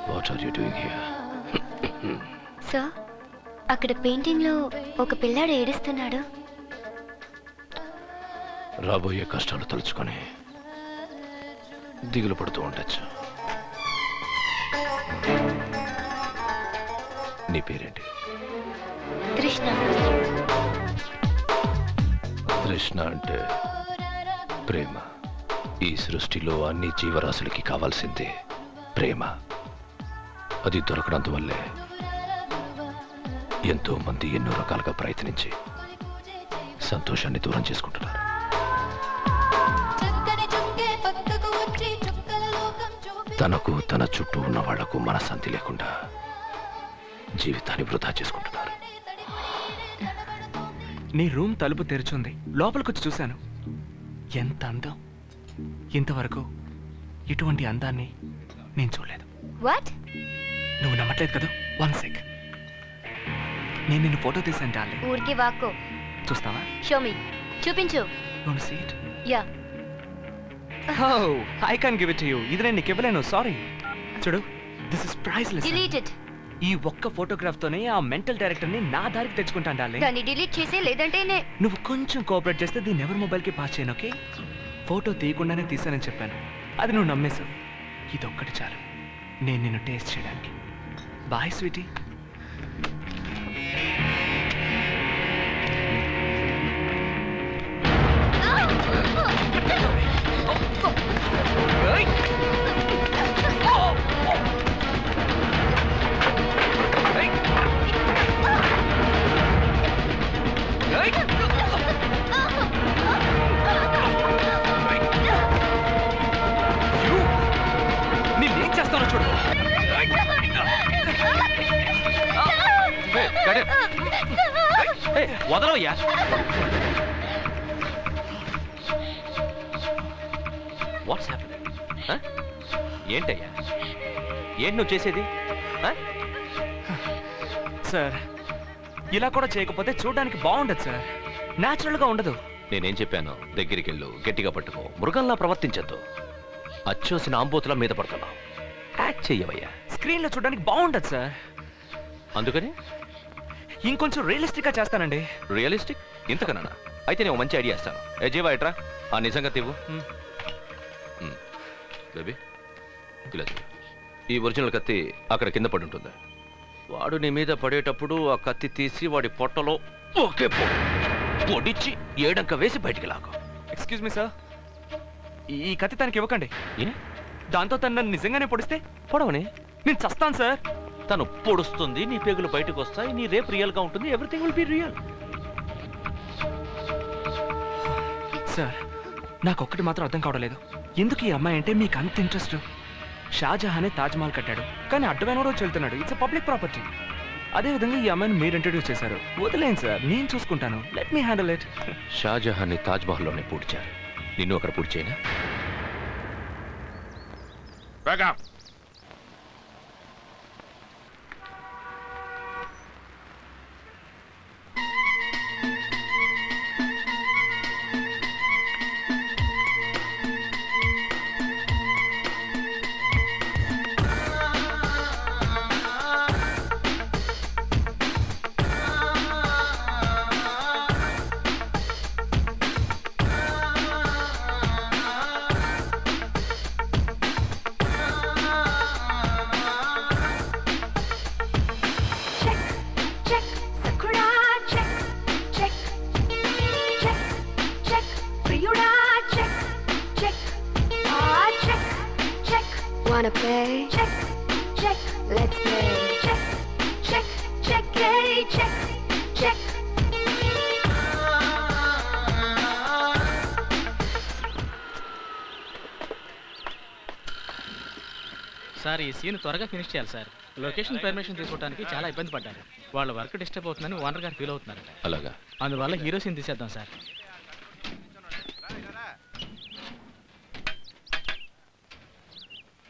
S8: What are you doing here?
S3: Sir, అక్కడ పెయింటింగ్ లో ఒక పిల్లాడు ఏడుస్తున్నాడు.
S8: రాబోయే కష్టాలు తలుచుకొని దిగులు పడుతూ ఉండొచ్చు. నీ పేరేంటి?
S3: కృష్ణ.
S8: కృష్ణ అంటే ప్రేమ. ఈ సృష్టిలో అన్ని జీవరాశులకి కావాల్సిందే ప్రేమ. అది దొరకడందువల్లే ఎంతో మంది ఎన్నో రకాలుగా ప్రయత్నించి సంతోషాన్ని దూరం చేసుకుంటున్నారు. తనకు తన చుట్టూ ఉన్న వాళ్లకు మనశ్శాంతి లేకుండా జీవితాన్ని వృధా చేసుకుంటున్నారు.
S10: నీ రూమ్ తలుపు తెరుచుంది, లోపలికొచ్చి చూశాను. ఎంత అందం! ఇంతవరకు ఇటువంటి అందాన్ని నేను చూడలేదు.
S3: వాట్?
S10: నువ్వు నమ్మట్లేదు కదా? 1 సెక్. నేను నిన్ను ఫోటో తీసాను డార్లింగ్.
S3: ఊరికే వాక్కో.
S10: చూస్తావా?
S3: Show me. చూపించు.
S10: You want to see it?
S3: Yeah.
S10: Oh, I can't give it to you. ఇది నేను నీకు ఇవ్వలేను. సారీ. చూడు, this is priceless.
S3: Delete it.
S10: ఈ ఒక్క ఫోటోగ్రాఫ్ తోనే ఆ మెంటల్ డైరెక్టర్ ని నా దారికి తెచ్చుకుంటాను డార్లింగ్.
S3: దాన్ని డిలీట్ చేసే, లేదంటే
S10: నువ్వు కొంచెం కోఆపరేట్ చేస్తే దీన్ని ఎవరి మొబైల్ కి పాస్ చేయను. ఓకే? ఫోటో తీయకుండానే తీసానని చెప్పాను, అది నువ్వు నమ్మేశావు. ఇదొక్కటి చాలు నేను నిన్ను టేస్ట్ చేయడానికి. Bye sweetie.
S8: వదలవయ్యా. What's happening? ఏంటయ్యా, ఏంటి నువ్వు చేసేది?
S10: సార్ ఇలా కూడా చేయకపోతే చూడడానికి బాగుండదు సార్, న్యాచురల్గా ఉండదు.
S8: నేనేం చెప్పాను? దగ్గరికి వెళ్ళు, గట్టిగా పట్టుకో, మృగంలా ప్రవర్తించద్దు. అచ్చోసిన ఆంబోతుల మీద పడుతున్నావు. యాక్ట్ చెయ్యవయ్యా.
S10: స్క్రీన్లో చూడడానికి బాగుండదు సార్,
S8: అందుకని
S10: ఇంకొంచెం రియలిస్టిక్గా చేస్తానండి.
S8: రియలిస్టిక్? ఇంతకన్నా? అయితే నేను మంచి ఐడియా ఇస్తాను. ఏ జీవా ఎట్రా, ఆ నిజంగా తీవు. బేబీ ఇలా చూడు, ఈ ఒరిజినల్ కత్తి అక్కడ కింద పడి ఉంటుంది. వాడు నీ మీద పడేటప్పుడు ఆ కత్తి తీసి వాడి పొట్టలో ఒకే పొడిచి ఏడంక వేసి బయటికి లాగు.
S10: ఎక్స్క్యూజ్ మీ సార్, ఈ కత్తి తనకి ఇవ్వకండి. దాంతో తను నన్ను నిజంగానే పొడిస్తే?
S8: పొడవని,
S10: నేను చస్తాను సార్.
S8: తను పొడుస్తుంది, నీ పేగులు బయటకు వస్తాయి, నీ రేపు రియల్ గా ఉంటుంది. Everything will be real.
S10: Sir నాకు ఒక్కటి మాత్రం అర్థం కావడం లేదు, ఎందుకు ఈ అమ్మాయి అంటే మీకు అంత ఇంట్రెస్ట్? షాజహానే తాజ్మహల్ కట్టాడు, కానీ అడ్డమైన రోజు వెళ్తున్నాడు. It's public property. అదేవిధంగా ఈ అమ్మాయిని మీరు ఇంట్రడ్యూస్ చేశారు. వదిలేండి సార్, నేను చూసుకుంటాను. Let me handle it.
S8: షాజహాన్ని తాజ్మహల్లోనే పూడ్చారు, నిన్ను అక్కడ పూడ్చి చేయనా?
S3: Wanna play? Check, check, let's play. Check, check, check, hey, check, check.
S9: Sir ఈ సీన్ త్వరగా ఫినిష్ చేయాలి సార్. లొకేషన్ పర్మిషన్ తీసుకోవడానికి చాలా ఇబ్బంది పడ్డారు. వాళ్ళ వర్క్ డిస్టర్బ్ అవుతుందని ఓనర్ గారు ఫీల్ అవుతున్నారు.
S8: అలాగా?
S9: అందువల్ల హీరో సీన్ తీసేద్దాం సార్.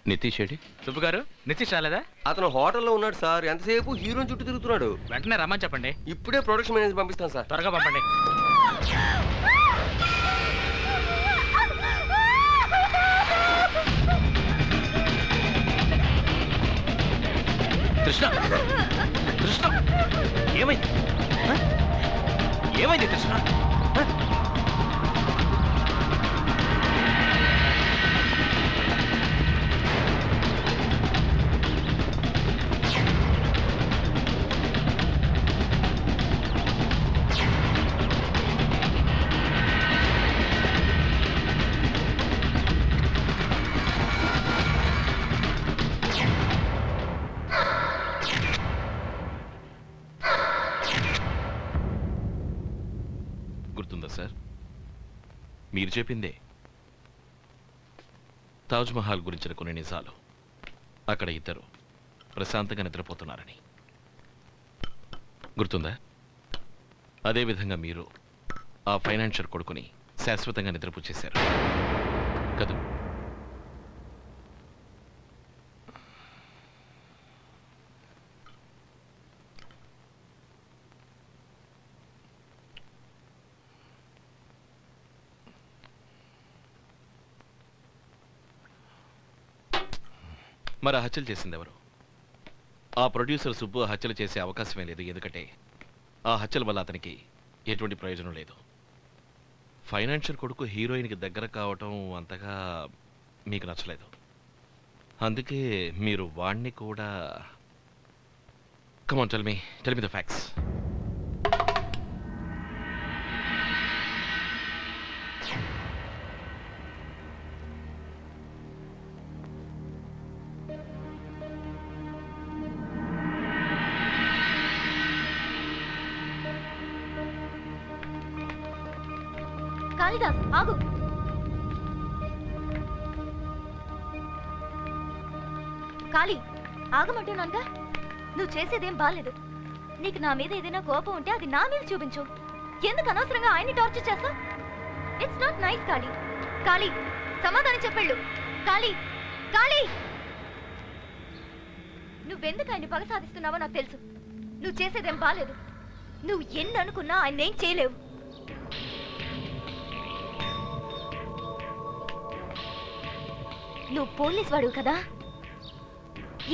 S8: నితీష్ ఏడి?
S9: సుబ్బు గారు, నితీష్ రాలేదా?
S6: అతను హోటల్లో ఉన్నాడు సార్, ఎంతసేపు హీరోని చుట్టూ తిరుగుతున్నాడు.
S9: వెంటనే రమ్మని చెప్పండి.
S6: ఇప్పుడే ప్రొడక్షన్ మేనేజర్ పంపిస్తాను సార్.
S9: త్వరగా పంపండి.
S8: కృష్ణ, కృష్ణ, ఏమైంది? ఏమైంది కృష్ణ? గుర్తుందా సార్, మీరు చెప్పిందే తాజ్మహల్ గురించిన కొన్ని నిజాలు. అక్కడ ఇద్దరు ప్రశాంతంగా నిద్రపోతున్నారని గుర్తుందా? అదేవిధంగా మీరు ఆ ఫైనాన్షియర్ కొడుకుని శాశ్వతంగా నిద్రపుచ్చేశారు కదా? మరి ఆ హత్యలు చేసింది ఎవరు? ఆ ప్రొడ్యూసర్ సుబ్బు హత్యలు చేసే అవకాశమే లేదు, ఎందుకంటే ఆ హత్యల వల్ల అతనికి ఎటువంటి ప్రయోజనం లేదు. ఫైనాన్షియల్ కొడుకు హీరోయిన్కి దగ్గర కావటం అంతగా మీకు నచ్చలేదు, అందుకే మీరు వాణ్ణి కూడా. Come on, tell me the facts.
S3: Kalidas ఆగు. కాళీ ఆగమంటున్నానుగా. నువ్వు చేసేదేం బాలేదు. నీకు నా మీద ఏదైనా కోపం ఉంటే అది నా మీద చూపించు. ఎందుకు అనవసరంగా ఆయన్ని టార్చర్ చేస్తావు? ఇట్స్ నాట్ నైస్ కాళీ. కాళీ సమాధానం చెప్పెళ్ళు. కాళీ కాళీ నువ్వెందుకు ఆయన్ని పగ సాధిస్తున్నావో నాకు తెలుసు. నువ్వు చేసేదేం బాలేదు. నువ్వు ఎన్ని అనుకున్నా ఆయన ఏం చేయలేవు. నువ్వు పోలీస్ వాడు కదా.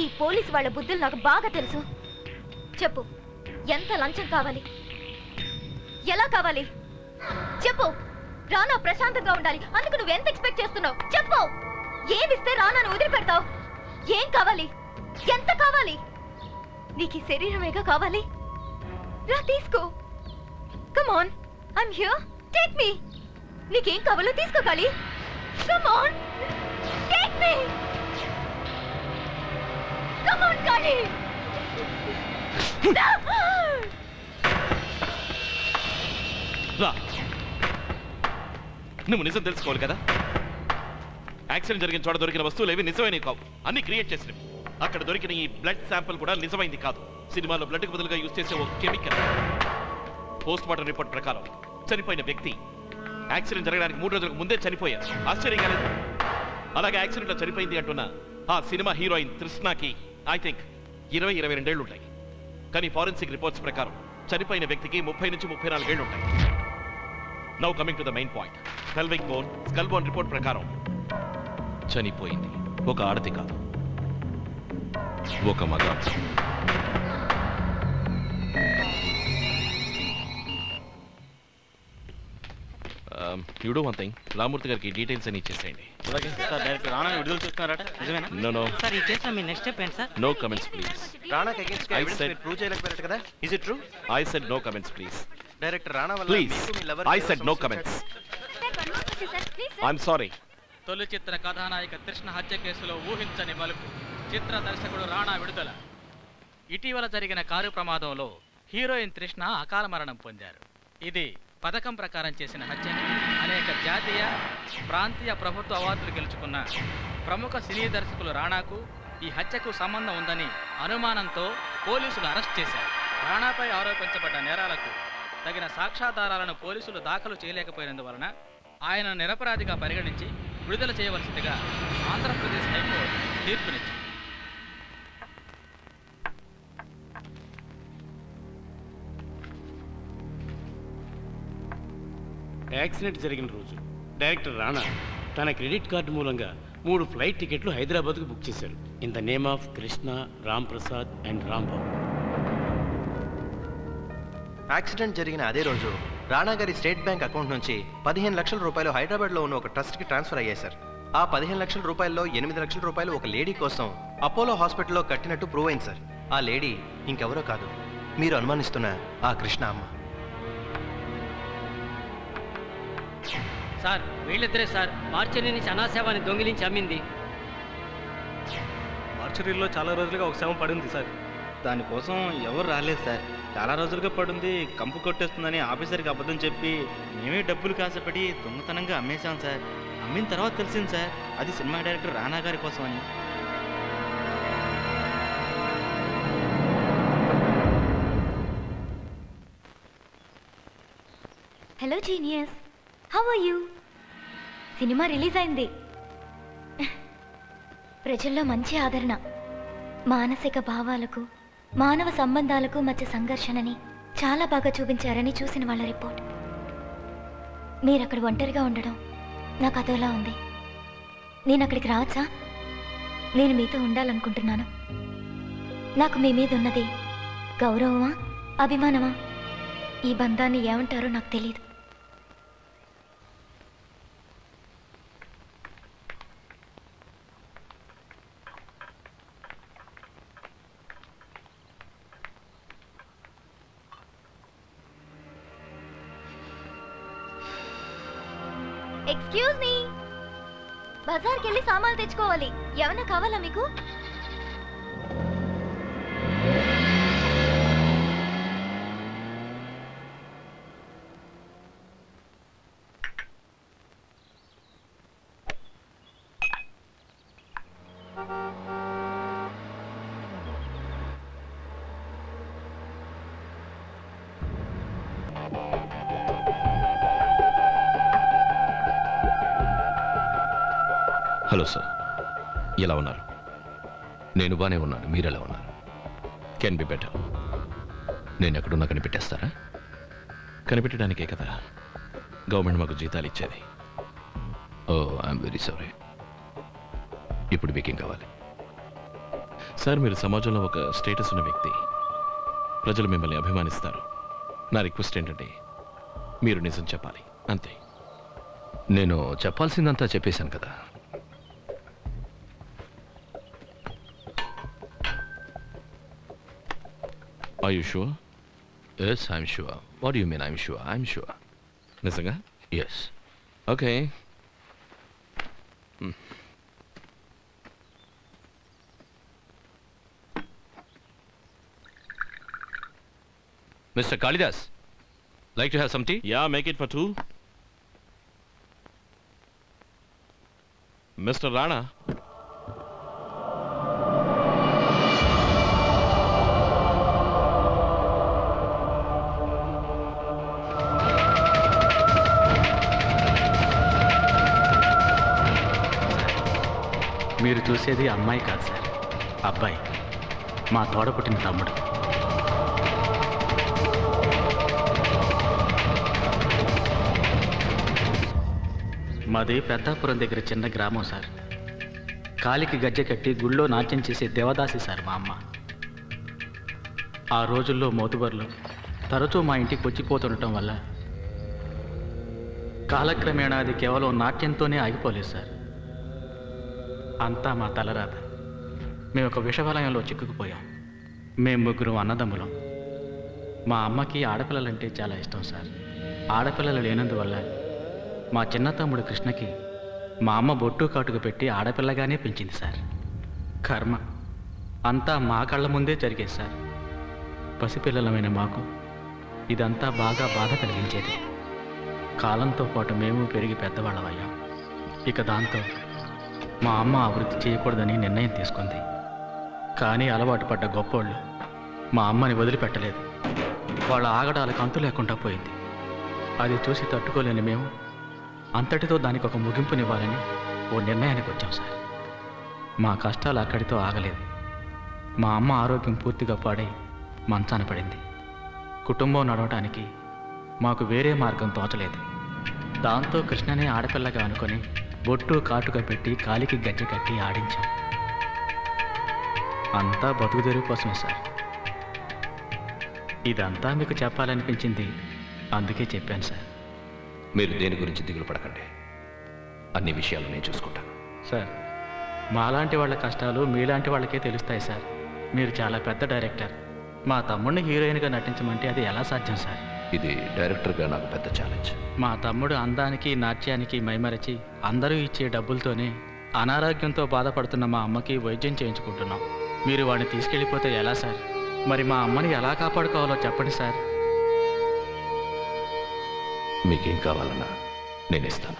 S3: ఈ పోలీస్ వాళ్ళ బుద్ధులు నాకు బాగా తెలుసు. చెప్పు, ఎంత లంచం కావాలి? ఎలా కావాలి చెప్పు. రానా ప్రశాంతంగా ఉండాలి, అందుకు నువ్వు ఎంత ఎక్స్పెక్ట్ చేస్తున్నావు చెప్పు. ఏమిస్తే రానాను వదిలిపెడతావు? ఏం కావాలి? ఎంత కావాలి? నీకు ఈ శరీరమేగా కావాలి? రా తీసుకో. Come on, I'm here, take me. నీకేం కావాలో తీసుకో Kali. Come on, take me. Come on Kali.
S1: రా, నువ్వు నిజం తెలుసుకోవాలి కదా. యాక్సిడెంట్ జరిగిన చోట దొరికిన వస్తువులు ఏవి నిజమైనవి కావు, అన్ని క్రియేట్ చేసినవి. అక్కడ దొరికిన ఈ బ్లడ్ శాంపుల్ కూడా నిజమైంది కాదు. సినిమాలో బ్లడ్ కు బదులుగా యూజ్ చేసే ఓ కెమికల్. పోస్ట్ మార్టం రిపోర్ట్ ప్రకారం చనిపోయిన వ్యక్తి యాక్సిడెంట్ జరగడానికి 3 రోజులకు ముందే చనిపోయారు. ఆశ్చర్యంగా లేదు? అలాగే యాక్సిడెంట్ లో చనిపోయింది అంటున్న ఆ సినిమా హీరోయిన్ తృష్ణకి ఐ థింక్ 20-22 ఏళ్ళు ఉంటాయి. కానీ ఫారెన్సిక్ రిపోర్ట్స్ ప్రకారం చనిపోయిన వ్యక్తికి 30 నుంచి 34 ఏళ్ళు ఉంటాయి. Now coming to the main point. Pelvic bone, skull bone report ప్రకారం చనిపోయింది ఒక ఆడది కాదు, ఒక మగ. You do one thing, Ramurthy గారికి డీటెయిల్స్ అని ఇచ్చేసేయండి.
S4: విడుదల చూస్తున్నారట, నిజమేనా?
S1: నో
S2: సార్ ఈ కేసులో మీ నెక్స్ట్ స్టెప్ ఏంటి సార్?
S1: No comments please.
S6: రానాకి అగేన్స్ట్ గా ఎవిడెన్స్ మీరు ప్రూవ్ చేయలేకపోయారు కదా. Is it true?
S1: I said no comments please.
S6: Director Rana వల్ల
S1: ప్లీజ్,
S6: మీకు మీ lover
S1: I said no comments. I'm sorry.
S9: తొలి చిత్ర కథానాయిక తృష్ణ హత్య కేసులో ఊహించని మలుపు. చిత్ర దర్శకుడు రాణా విడుదల. ఇటీవల జరిగిన కారు ప్రమాదంలో హీరోయిన్ తృష్ణ అకాల మరణం పొందారు. ఇది పథకం ప్రకారం చేసిన హత్యని అనేక జాతీయ, ప్రాంతీయ ప్రభుత్వ అవార్డులు గెలుచుకున్న ప్రముఖ సినీ దర్శకులు రాణాకు ఈ హత్యకు సంబంధం ఉందని అనుమానంతో పోలీసులు అరెస్ట్ చేశారు. రాణాపై ఆరోపించబడ్డ నేరాలకు తగిన సాక్ష్యాధారాలను పోలీసులు దాఖలు చేయలేకపోయినందువలన ఆయన నిరపరాధిగా పరిగణించి విడుదల చేయవలసిందిగా ఆంధ్రప్రదేశ్ హైకోర్టు తీర్పునిచ్చింది.
S11: యాక్సిడెంట్ జరిగిన రోజు డైరెక్టర్ రాణా తన క్రెడిట్ కార్డు మూలంగా 3 ఫ్లైట్ టికెట్లు హైదరాబాద్కు బుక్ చేశారు. In the name of Krishna, Ram Prasad and Rambabu.
S6: Accident జరిగిన అదే రోజు రాణా గారి స్టేట్ బ్యాంక్ అకౌంట్ నుంచి 15 లక్షల రూపాయలు హైదరాబాద్లో ఉన్న ఒక ట్రస్ట్కి ట్రాన్స్ఫర్ అయ్యాయి సార్. ఆ 15 లక్షల రూపాయల్లో 8 లక్షల రూపాయలు ఒక లేడీ కోసం అపోలో హాస్పిటల్లో కట్టినట్టు ప్రూవ్ అయింది సార్. ఆ లేడీ ఇంకెవరో కాదు, మీరు అనుమానిస్తున్న ఆ కృష్ణ అమ్మ.
S2: సార్ వీళ్ళిద్దరే సార్ మార్చరీ నుంచి అనాసేవాన్ని దొంగిలించి అమ్మింది.
S4: మార్చరీలో చాలా రోజులుగా ఒక శవం పడింది సార్. దానికోసం ఎవరు రాలేదు సార్. చాలా రోజులుగా పడుంది, కంపు కొట్టేస్తుందని ఆఫీసర్కి అబద్ధం చెప్పి మేమే డబ్బులు కాసపడి దొంగతనంగా అమ్మేశాం సార్. అమ్మిన తర్వాత తెలిసింది సార్ అది సినిమా డైరెక్టర్ రానా గారి కోసం అని.
S3: Hello genius, how are you? Cinema release అయింది. ప్రజల్లో మంచి ఆదరణ. మానసిక భావాలకు, మానవ సంబంధాలకు మధ్య సంఘర్షణని చాలా బాగా చూపించారని చూసిన వాళ్ళ రిపోర్ట్. మీరు అక్కడ ఒంటరిగా ఉండడం నాకు అదోలా ఉంది. నేను అక్కడికి రావచ్చా? నేను మీతో ఉండాలనుకుంటున్నాను. నాకు మీ మీద ఉన్నది గౌరవమా, అభిమానమా? ఈ బంధాన్ని ఏమంటారో నాకు తెలియదు. ఎక్స్క్యూజ్ మీ, బజార్కి వెళ్ళి సామాన్లు తెచ్చుకోవాలి. ఏమన్నా కావాలా మీకు?
S8: హలో సార్, ఎలా ఉన్నారు? నేను బానే ఉన్నాను, మీరెలా ఉన్నారు? Can be better. నేను ఎక్కడున్నా కనిపెట్టేస్తారా?
S1: కనిపెట్టడానికే కదా గవర్నమెంట్ మాకు జీతాలు ఇచ్చేది.
S8: ఓ, ఐఎమ్ వెరీ సారీ. ఇప్పుడు మీకేం కావాలి?
S1: సార్, మీరు సమాజంలో ఒక స్టేటస్ ఉన్న వ్యక్తి. ప్రజలు మిమ్మల్ని అభిమానిస్తారు. నా రిక్వెస్ట్ ఏంటంటే మీరు నిజం చెప్పాలి, అంతే.
S8: నేను చెప్పాల్సిందంతా చెప్పేశాను కదా.
S1: Are you sure?
S8: Yes, I'm sure. What you mean I'm sure? I'm sure.
S1: నిజంగా?
S8: Yes.
S1: Okay.
S8: Mr. Kalidas, like to have some tea?
S1: Yeah, make it for 2. Mr. Rana.
S9: మీరు చూసేది అమ్మాయి కాదు సార్, అబ్బాయి. మా తోడ పుట్టిన తమ్ముడు. మాది పెద్దాపురం దగ్గర చిన్న గ్రామం సార్. కాలికి గజ్జె కట్టి గుళ్ళో నాట్యం చేసే దేవదాసి సార్ మా అమ్మ. ఆ రోజుల్లో మోతుబర్లు తరచూ మా ఇంటికి వచ్చిపోతుండటం వల్ల కాలక్రమేణా అది కేవలం నాట్యంతోనే ఆగిపోలేదు సార్. అంతా మా తలరాత. మేము ఒక విషవలయంలో చిక్కుకుపోయాం. మేము ముగ్గురు అన్నదమ్ములం. మా అమ్మకి ఆడపిల్లలంటే చాలా ఇష్టం సార్. ఆడపిల్లలు లేనందువల్ల మా చిన్న తమ్ముడు కృష్ణకి మా అమ్మ బొట్టు కాటుకు పెట్టి ఆడపిల్లగానే పెంచింది సార్. కర్మ అంతా మా కళ్ళ ముందే జరిగేది సార్. పసిపిల్లలమైన మాకు ఇదంతా బాగా బాధ కలిగించేది. కాలంతో పాటు మేము పెరిగి పెద్దవాళ్ళమయ్యాం. ఇక దాంతో మా అమ్మ అభివృద్ధి చేయకూడదని నిర్ణయం తీసుకుంది. కానీ అలవాటు పడ్డ గొప్పోళ్ళు మా అమ్మని వదిలిపెట్టలేదు. వాళ్ళ ఆగడాలకు అంతు లేకుండా పోయింది. అది చూసి తట్టుకోలేని మేము అంతటితో దానికి ఒక ముగింపునివ్వాలని ఓ నిర్ణయానికి వచ్చాం సార్. మా కష్టాలు అక్కడితో ఆగలేదు. మా అమ్మ ఆరోగ్యం పూర్తిగా పాడై మంచాన పడింది. కుటుంబం నడవటానికి మాకు వేరే మార్గం తోచలేదు. దాంతో కృష్ణనే ఆడపిల్లగా అనుకొని బొట్టు కాటుగా పెట్టి కాలికి గజ్జె కట్టి ఆడించాం. అంతా బతుకుదెరువు కోసమే సార్. ఇదంతా మీకు చెప్పాలనిపించింది, అందుకే చెప్పాను సార్.
S8: మీరు దేని గురించి దిగులు పడకండి, అన్ని విషయాలు నేను చూసుకుంటాను.
S9: సార్, మాలాంటి వాళ్ళ కష్టాలు మీలాంటి వాళ్ళకే తెలుస్తాయి సార్. మీరు చాలా పెద్ద డైరెక్టర్. మా తమ్ముడిని హీరోయిన్గా నటించమంటే అది ఎలా సాధ్యం సార్?
S8: ఇది డైరెక్టర్గా నాకు పెద్ద ఛాలెంజ్.
S9: మా తమ్ముడు అందానికి నాట్యానికి మైమరచి అందరూ ఇచ్చే డబ్బులతోనే అనారోగ్యంతో బాధపడుతున్న మా అమ్మకి వైద్యం చేయించుకుంటున్నాం. మీరు వాడిని తీసుకెళ్ళిపోతే ఎలా సార్? మరి మా అమ్మని ఎలా కాపాడుకోవాలో చెప్పండి సార్.
S8: మీకేం కావాలన్నా నేను ఇస్తాను.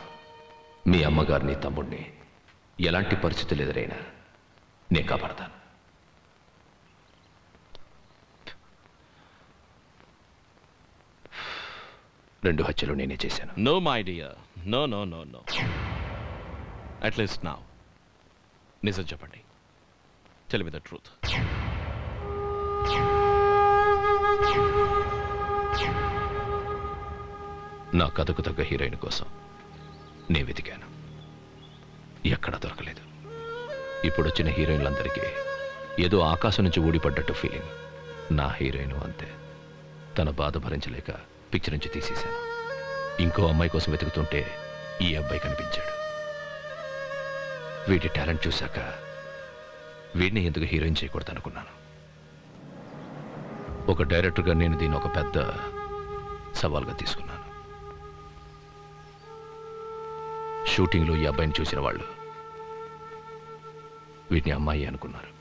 S8: మీ అమ్మగారిని తమ్ముడిని ఎలాంటి పరిస్థితులు ఎదురైనా నేను కాపాడతాను. రెండు హత్యలు నేనే చేశాను.
S1: No my dear, no no no no. At least now నిజం చెప్పండి. Tell me the truth.
S8: నా కథకు తగ్గ హీరోయిన్ కోసం నేను వెతికాను, ఎక్కడా దొరకలేదు. ఇప్పుడు వచ్చిన హీరోయిన్లందరికీ ఏదో ఆకాశం నుంచి ఊడిపడ్డట్టు ఫీలింగ్. నా హీరోయిన్ అంతే. తన బాధ భరించలేక పిక్చర్ నుంచి తీసేశాను. ఇంకో అమ్మాయి కోసం వెతుకుతుంటే ఈ అబ్బాయి కనిపించాడు. వీడి టాలెంట్ చూశాక వీడిని ఎందుకు హీరోయిన్ చేయకూడదు అనుకున్నాను. ఒక డైరెక్టర్గా నేను దీన్ని ఒక పెద్ద సవాల్గా తీసుకున్నాను. షూటింగ్లో ఈ అబ్బాయిని చూసిన వాళ్ళు వీటిని అమ్మాయి అనుకున్నారు.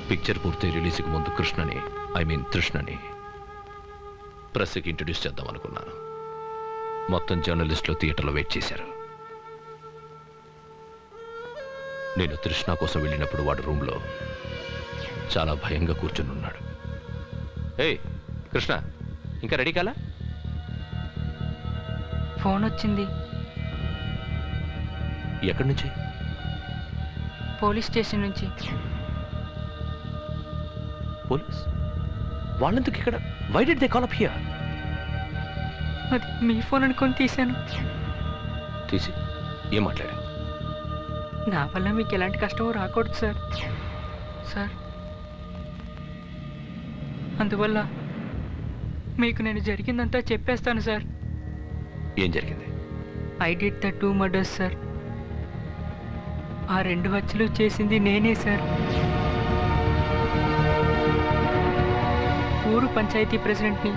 S8: పిక్చర్ పూర్తి రిలీజ్కి ముందు కృష్ణని, తృష్ణని ప్రెస్కి ఇంట్రడ్యూస్ చేద్దాం అనుకున్నాను. మొత్తం జర్నలిస్టులు థియేటర్లో వెయిట్ చేశారు. నేను తృష్ణ కోసం వెళ్ళినప్పుడు వాడు రూమ్లో చాలా భయంగా కూర్చుని ఉన్నాడు. ఏయ్ కృష్ణ, ఇంకా రెడీ కాలా?
S12: ఫోన్ వచ్చింది.
S8: ఎక్కడి నుంచి?
S12: పోలీస్ స్టేషన్ నుంచి.
S8: పోలీస్ వాళ్ళెందుకు ఇక్కడ? Why did they call up here?
S12: అది మీ ఫోన్ అనుకొని తీశాను.
S8: తీసి ఏం మాట్లాడా?
S12: నా వల్ల మీకు ఎలాంటి కష్టమో రాకూడదు సార్. సార్, అందువల్ల మీకు నేను జరిగిందంతా చెప్పేస్తాను సార్.
S8: ఏం జరిగింది?
S12: I did the 2 murders sir. ఆ 2 హత్యలు చేసింది నేనే సార్. ఊరు పంచాయతీ ప్రెసిడెంట్ని,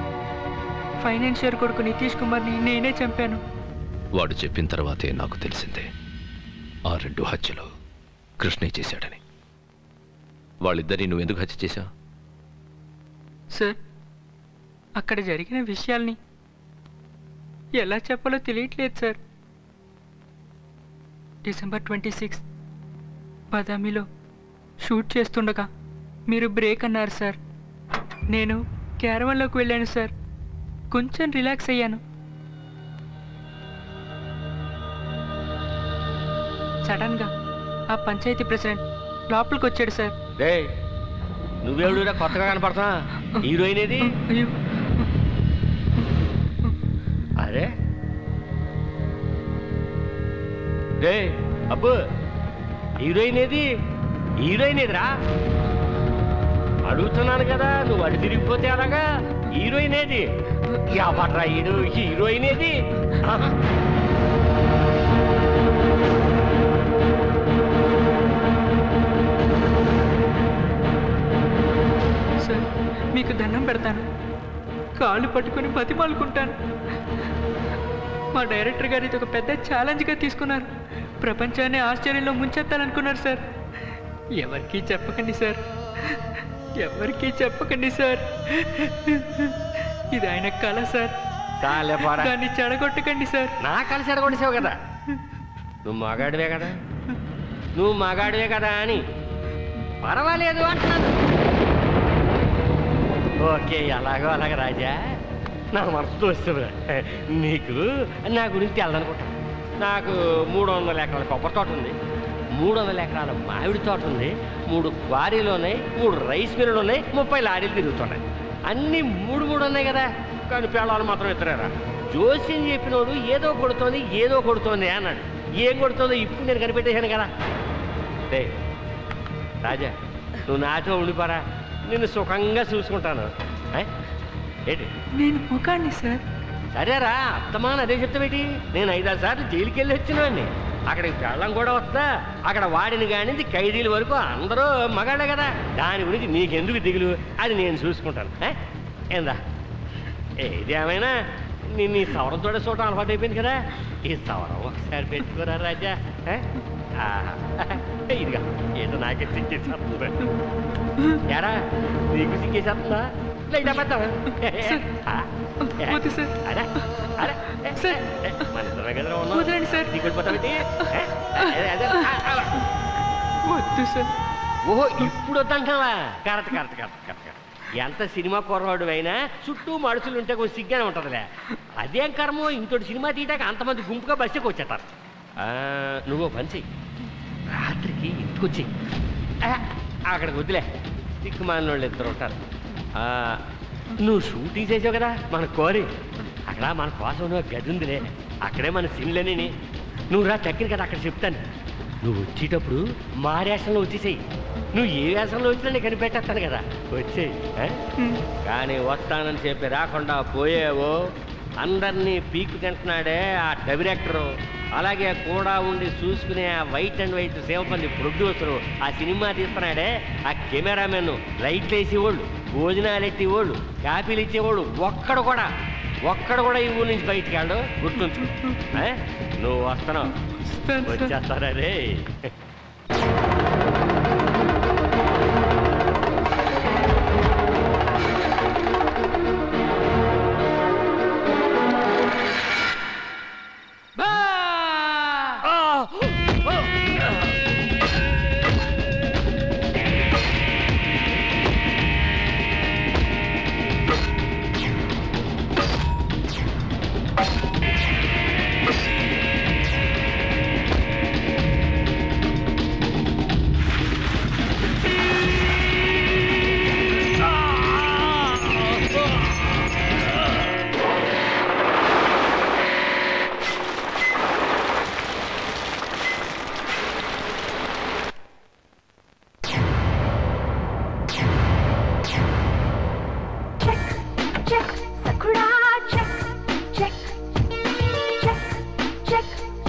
S12: ఫైనాన్షియర్ కొడుకు నితీష్ కుమార్ని నేనే చంపాను.
S8: వాడు చెప్పిన తర్వాతే నాకు తెలిసిందే ఆ 2 హత్యలు కృష్ణే చేశాడని. వాళ్ళిద్దరిని నువ్వు ఎందుకు హత్య చేశావు?
S12: సార్, అక్కడ జరిగిన విషయాల్ని ఎలా చెప్పాలో తెలియట్లేదు సార్. డిసెంబర్ 26 బాదామిలో షూట్ చేస్తుండగా మీరు బ్రేక్ అన్నారు సార్. నేను క్యారవన్లోకి వెళ్ళాను సార్. కొంచెం రిలాక్స్ అయ్యాను. సడన్గా ఆ పంచాయతీ ప్రెసిడెంట్ లోపలికి వచ్చాడు సార్.
S2: నువ్వెవడురా కొత్తగా కనపడుతున్నా? హీరోయిన్ ఏది? అరే రే అబ్బు, హీరోయిన్ ఏది? హీరోయిన్ ఏదిరా? అడుగుతున్నాను కదా, నువ్వు అడు తిరిగిపోతే అలాగా. హీరోయిన్ ఏది? ఎవడ్రా ఈడు? హీరోయిన్ ఏది?
S12: సార్, మీకు దండం పెడతాను, కాళ్ళు పట్టుకొని బతిమాలుకుంటాను. మా డైరెక్టర్ గారు ఇది ఒక పెద్ద ఛాలెంజ్గా తీసుకున్నారు. ప్రపంచాన్ని ఆశ్చర్యంలో ముంచెత్తాలనుకున్నారు సార్. ఎవరికీ చెప్పకండి సార్, ఎవరికీ చెప్పకండి సార్. ఇది ఆయన కళ సార్. దాన్ని చెడగొట్టకండి సార్.
S2: నా కళ చెడగొట్టేసావు కదా. నువ్వు మగాడివే కదా, నువ్వు మగాడివే కదా అని పర్వాలేదు అంటున్నాను. ఓకే, అలాగో అలాగే రాజా, నా మనసుతో వస్తుంది. నీకు నా గురించి తెలదనుకుంటా. నాకు 300 ఎకరాల కొబ్బరి తోట ఉంది, 300 ఎకరాల మామిడి తోట ఉంది, 3 క్వారీలు ఉన్నాయి, 3 రైస్ మిల్లులు ఉన్నాయి, 30 లారీలు తిరుగుతున్నాయి. అన్నీ 3 ఉన్నాయి కదా. కానీ పిల్లలు మాత్రం ఇద్దరేరా. జోస్యం చెప్పినోడు ఏదో కొడుతోంది అన్నాడు. ఏం కొడుతుందో ఇప్పుడు నేను కనిపెట్టేశాను కదా. రే రాజా, నువ్వు నాతో ఉండిపోరా, నిన్ను సుఖంగా చూసుకుంటాను. ఏంటి?
S12: నేను ముఖాన్ని సార్.
S2: సరేరా, అత్తమాన అదే చెప్తావేటి? నేను 5-6 సార్లు జైలుకి వెళ్ళి వచ్చినవాడిని. అక్కడికి పెళ్ళం కూడా వస్తా. అక్కడ వాడిని కానింది ఖైదీల వరకు అందరూ మగాడే కదా. దాని గురించి నీకెందుకు దిగులు, అది నేను చూసుకుంటాను. ఏందా ఇది ఏమైనా నిన్ను ఈ సవరంతో చూడటం అలవాటు అయిపోయింది కదా. ఈ సవరం ఒకసారి పెట్టుకోరా రాజా. ఇదిగా ఏదో నాకే సిక్కేసేస్తుందా? యారా నీకు సిక్కేసేస్తుందా? లేదా పెద్దామా? మన ఇద్దరం కదా ఉన్నాం. దిగుడిపోతావేంటి?
S12: వద్దు సార్.
S2: ఓహో, ఇప్పుడు వద్దంటావా? కరెక్ట్. ఎంత సినిమా కుర్రాడు అయినా చుట్టూ మనుషులు ఉంటే కొంచెం సిగ్గానే ఉంటుందిలే. అదేం కర్మో, ఇంకోటి సినిమా తీయటాక అంతమంది గుంపుగా బస్సుకి వచ్చేస్తారు. నువ్వు పని చెయ్యి, రాత్రికి ఇంటికి వచ్చి అక్కడికి వద్దులే, దిక్కుమాలిన వాళ్ళు 2 ఉంటారు. నువ్వు షూటింగ్ చేసావు కదా మన కోరి, అక్కడ మన కోసం గది ఉందిలే, అక్కడే మన సీన్లన్నీ. నువ్వు రా, తగ్గింది కదా, అక్కడ చెప్తాను. నువ్వు వచ్చేటప్పుడు మా రేషన్లో వచ్చేసేయి. నువ్వు ఏ వేషంలో వచ్చినా నేను కనిపెట్టేస్తాను కదా, వచ్చేయి. కానీ వస్తానని చెప్పి రాకుండా పోయేవో అందరినీ పీకు తింటున్నాడే ఆ డైరెక్టరు, అలాగే కూడా ఉండి చూసుకునే ఆ వైట్ అండ్ వైట్ సేవపల్లి ప్రొడ్యూసరు, ఆ సినిమా తీస్తున్నాడే ఆ కెమెరామెన్, లైట్లు వేసేవాళ్ళు, భోజనాలు ఎట్టేవాళ్ళు, కాపీలు ఇచ్చేవాళ్ళు, ఒక్కడు కూడా ఈ ఊరి నుంచి బయటికి వెళ్ళడు. గుర్తుంచు. నువ్వు వస్తున్నావు, వచ్చేస్తారా రే.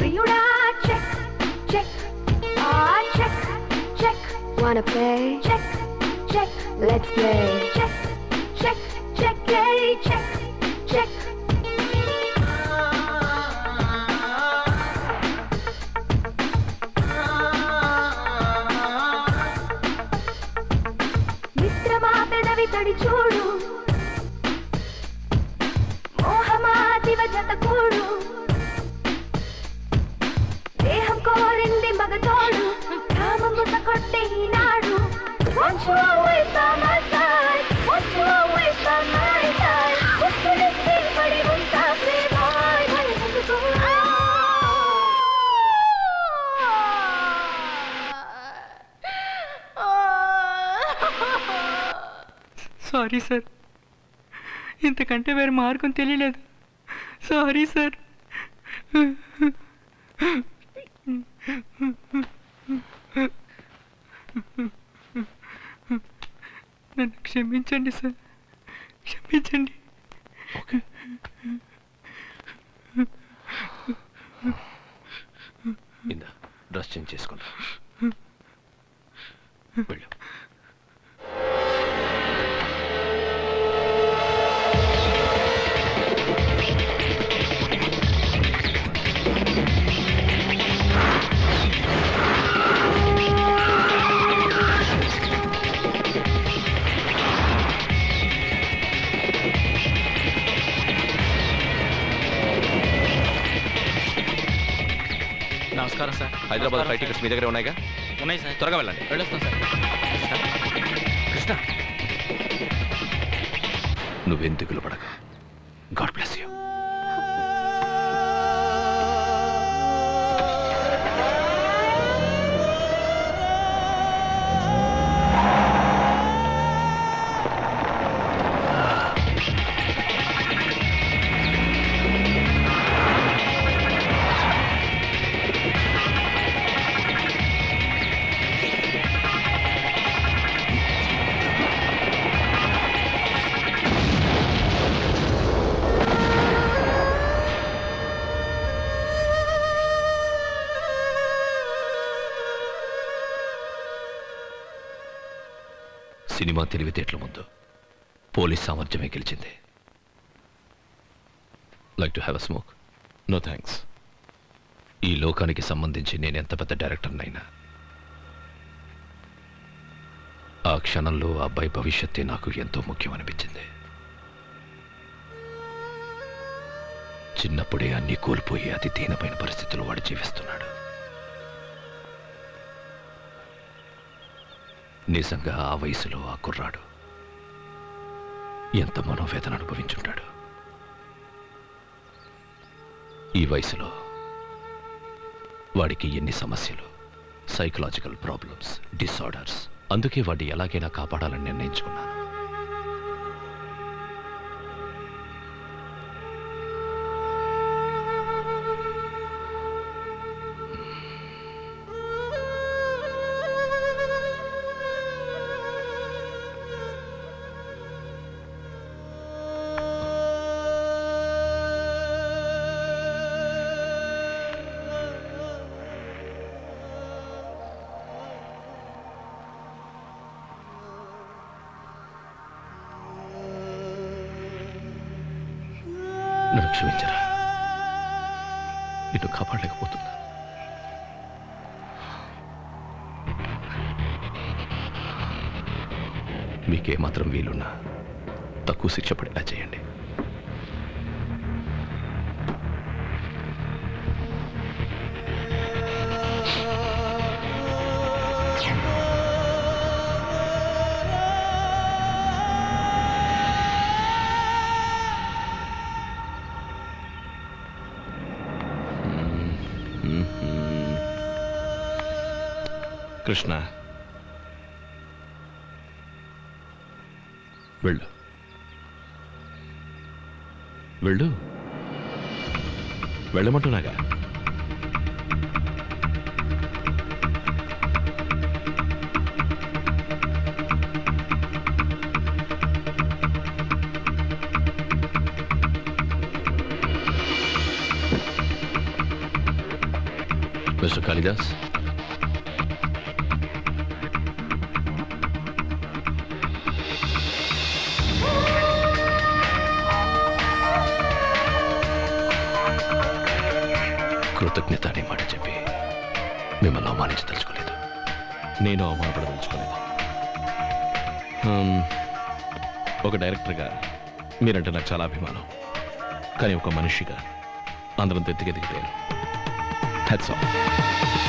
S3: ప్రియుడా check check check check wanna play check check let's play check check check check check మిత్రమా పెదవి తడి చూడు మోహమా దివ జత కూడు దేహం కోరింది మగతోడు కామము సకొట్టే ఈనాడు Want you always by my side Want you always by my side వస్తున్నది పడి ఉంటా ప్రేమాయ్ మనసుకు
S12: సారీ సార్, ఇంతకంటే వేరే మార్గం తెలియలేదు. Sorry sir. నన్ను క్షమించండి సార్, క్షమించండి.
S8: ఇందా డ్రెస్ చేంజ్ చేసుకుంటా. వెళ్ళు.
S9: నమస్కారం సార్.
S8: హైదరాబాద్ ఫ్లైట్ టికెట్స్ మీ దగ్గర ఉన్నాయిగా?
S9: ఉన్నాయి సార్.
S8: త్వరగా వెళ్ళండి.
S9: వెళ్ళొస్తాం సార్.
S8: కృష్ణ, నువ్వెందుకు పడక. God bless you. సినిమా తెలివితేటల ముందు పోలీస్ సామర్థ్యమే గెలిచింది. Like to have a smoke? No thanks. ఈ లోకానికి సంబంధించి నేను ఎంత పెద్ద డైరెక్టర్నైనా ఆ క్షణంలో ఆ అబ్బాయి భవిష్యత్తే నాకు ఎంతో ముఖ్యం అనిపించింది. చిన్నప్పుడే అన్నీ కోల్పోయి అతి దీనమైన పరిస్థితుల్లో వాడు జీవిస్తున్నాడు. నిజంగా ఆ వయసులో ఆ కుర్రాడు ఎంత మనోవేదన అనుభవించుంటాడు. ఈ వయసులో వాడికి ఎన్ని సమస్యలు, సైకలాజికల్ ప్రాబ్లమ్స్, డిసార్డర్స్. అందుకే వాడిని ఎలాగైనా కాపాడాలని నిర్ణయించుకున్నాను. నన్ను క్షమించరా, నిన్ను కాపాడలేకపోతున్నా. మీకేమాత్రం వీలున్నా తక్కువ శిక్ష పడేలా చేయండి. కృష్ణ, వెళ్ళు వెళ్ళు, వెళ్ళమంటున్నాగా. మిస్టర్ కాళిదాస్, కృతజ్ఞత అనే మాట చెప్పి మిమ్మల్ని అవమానించదలుచుకోలేదు.
S1: నేను అవమానపడదలుచుకోలేదు. ఒక డైరెక్టర్గా మీరంటే నాకు చాలా అభిమానం, కానీ ఒక మనిషిగా అందరం ఎదిగిపోయాను. That's all.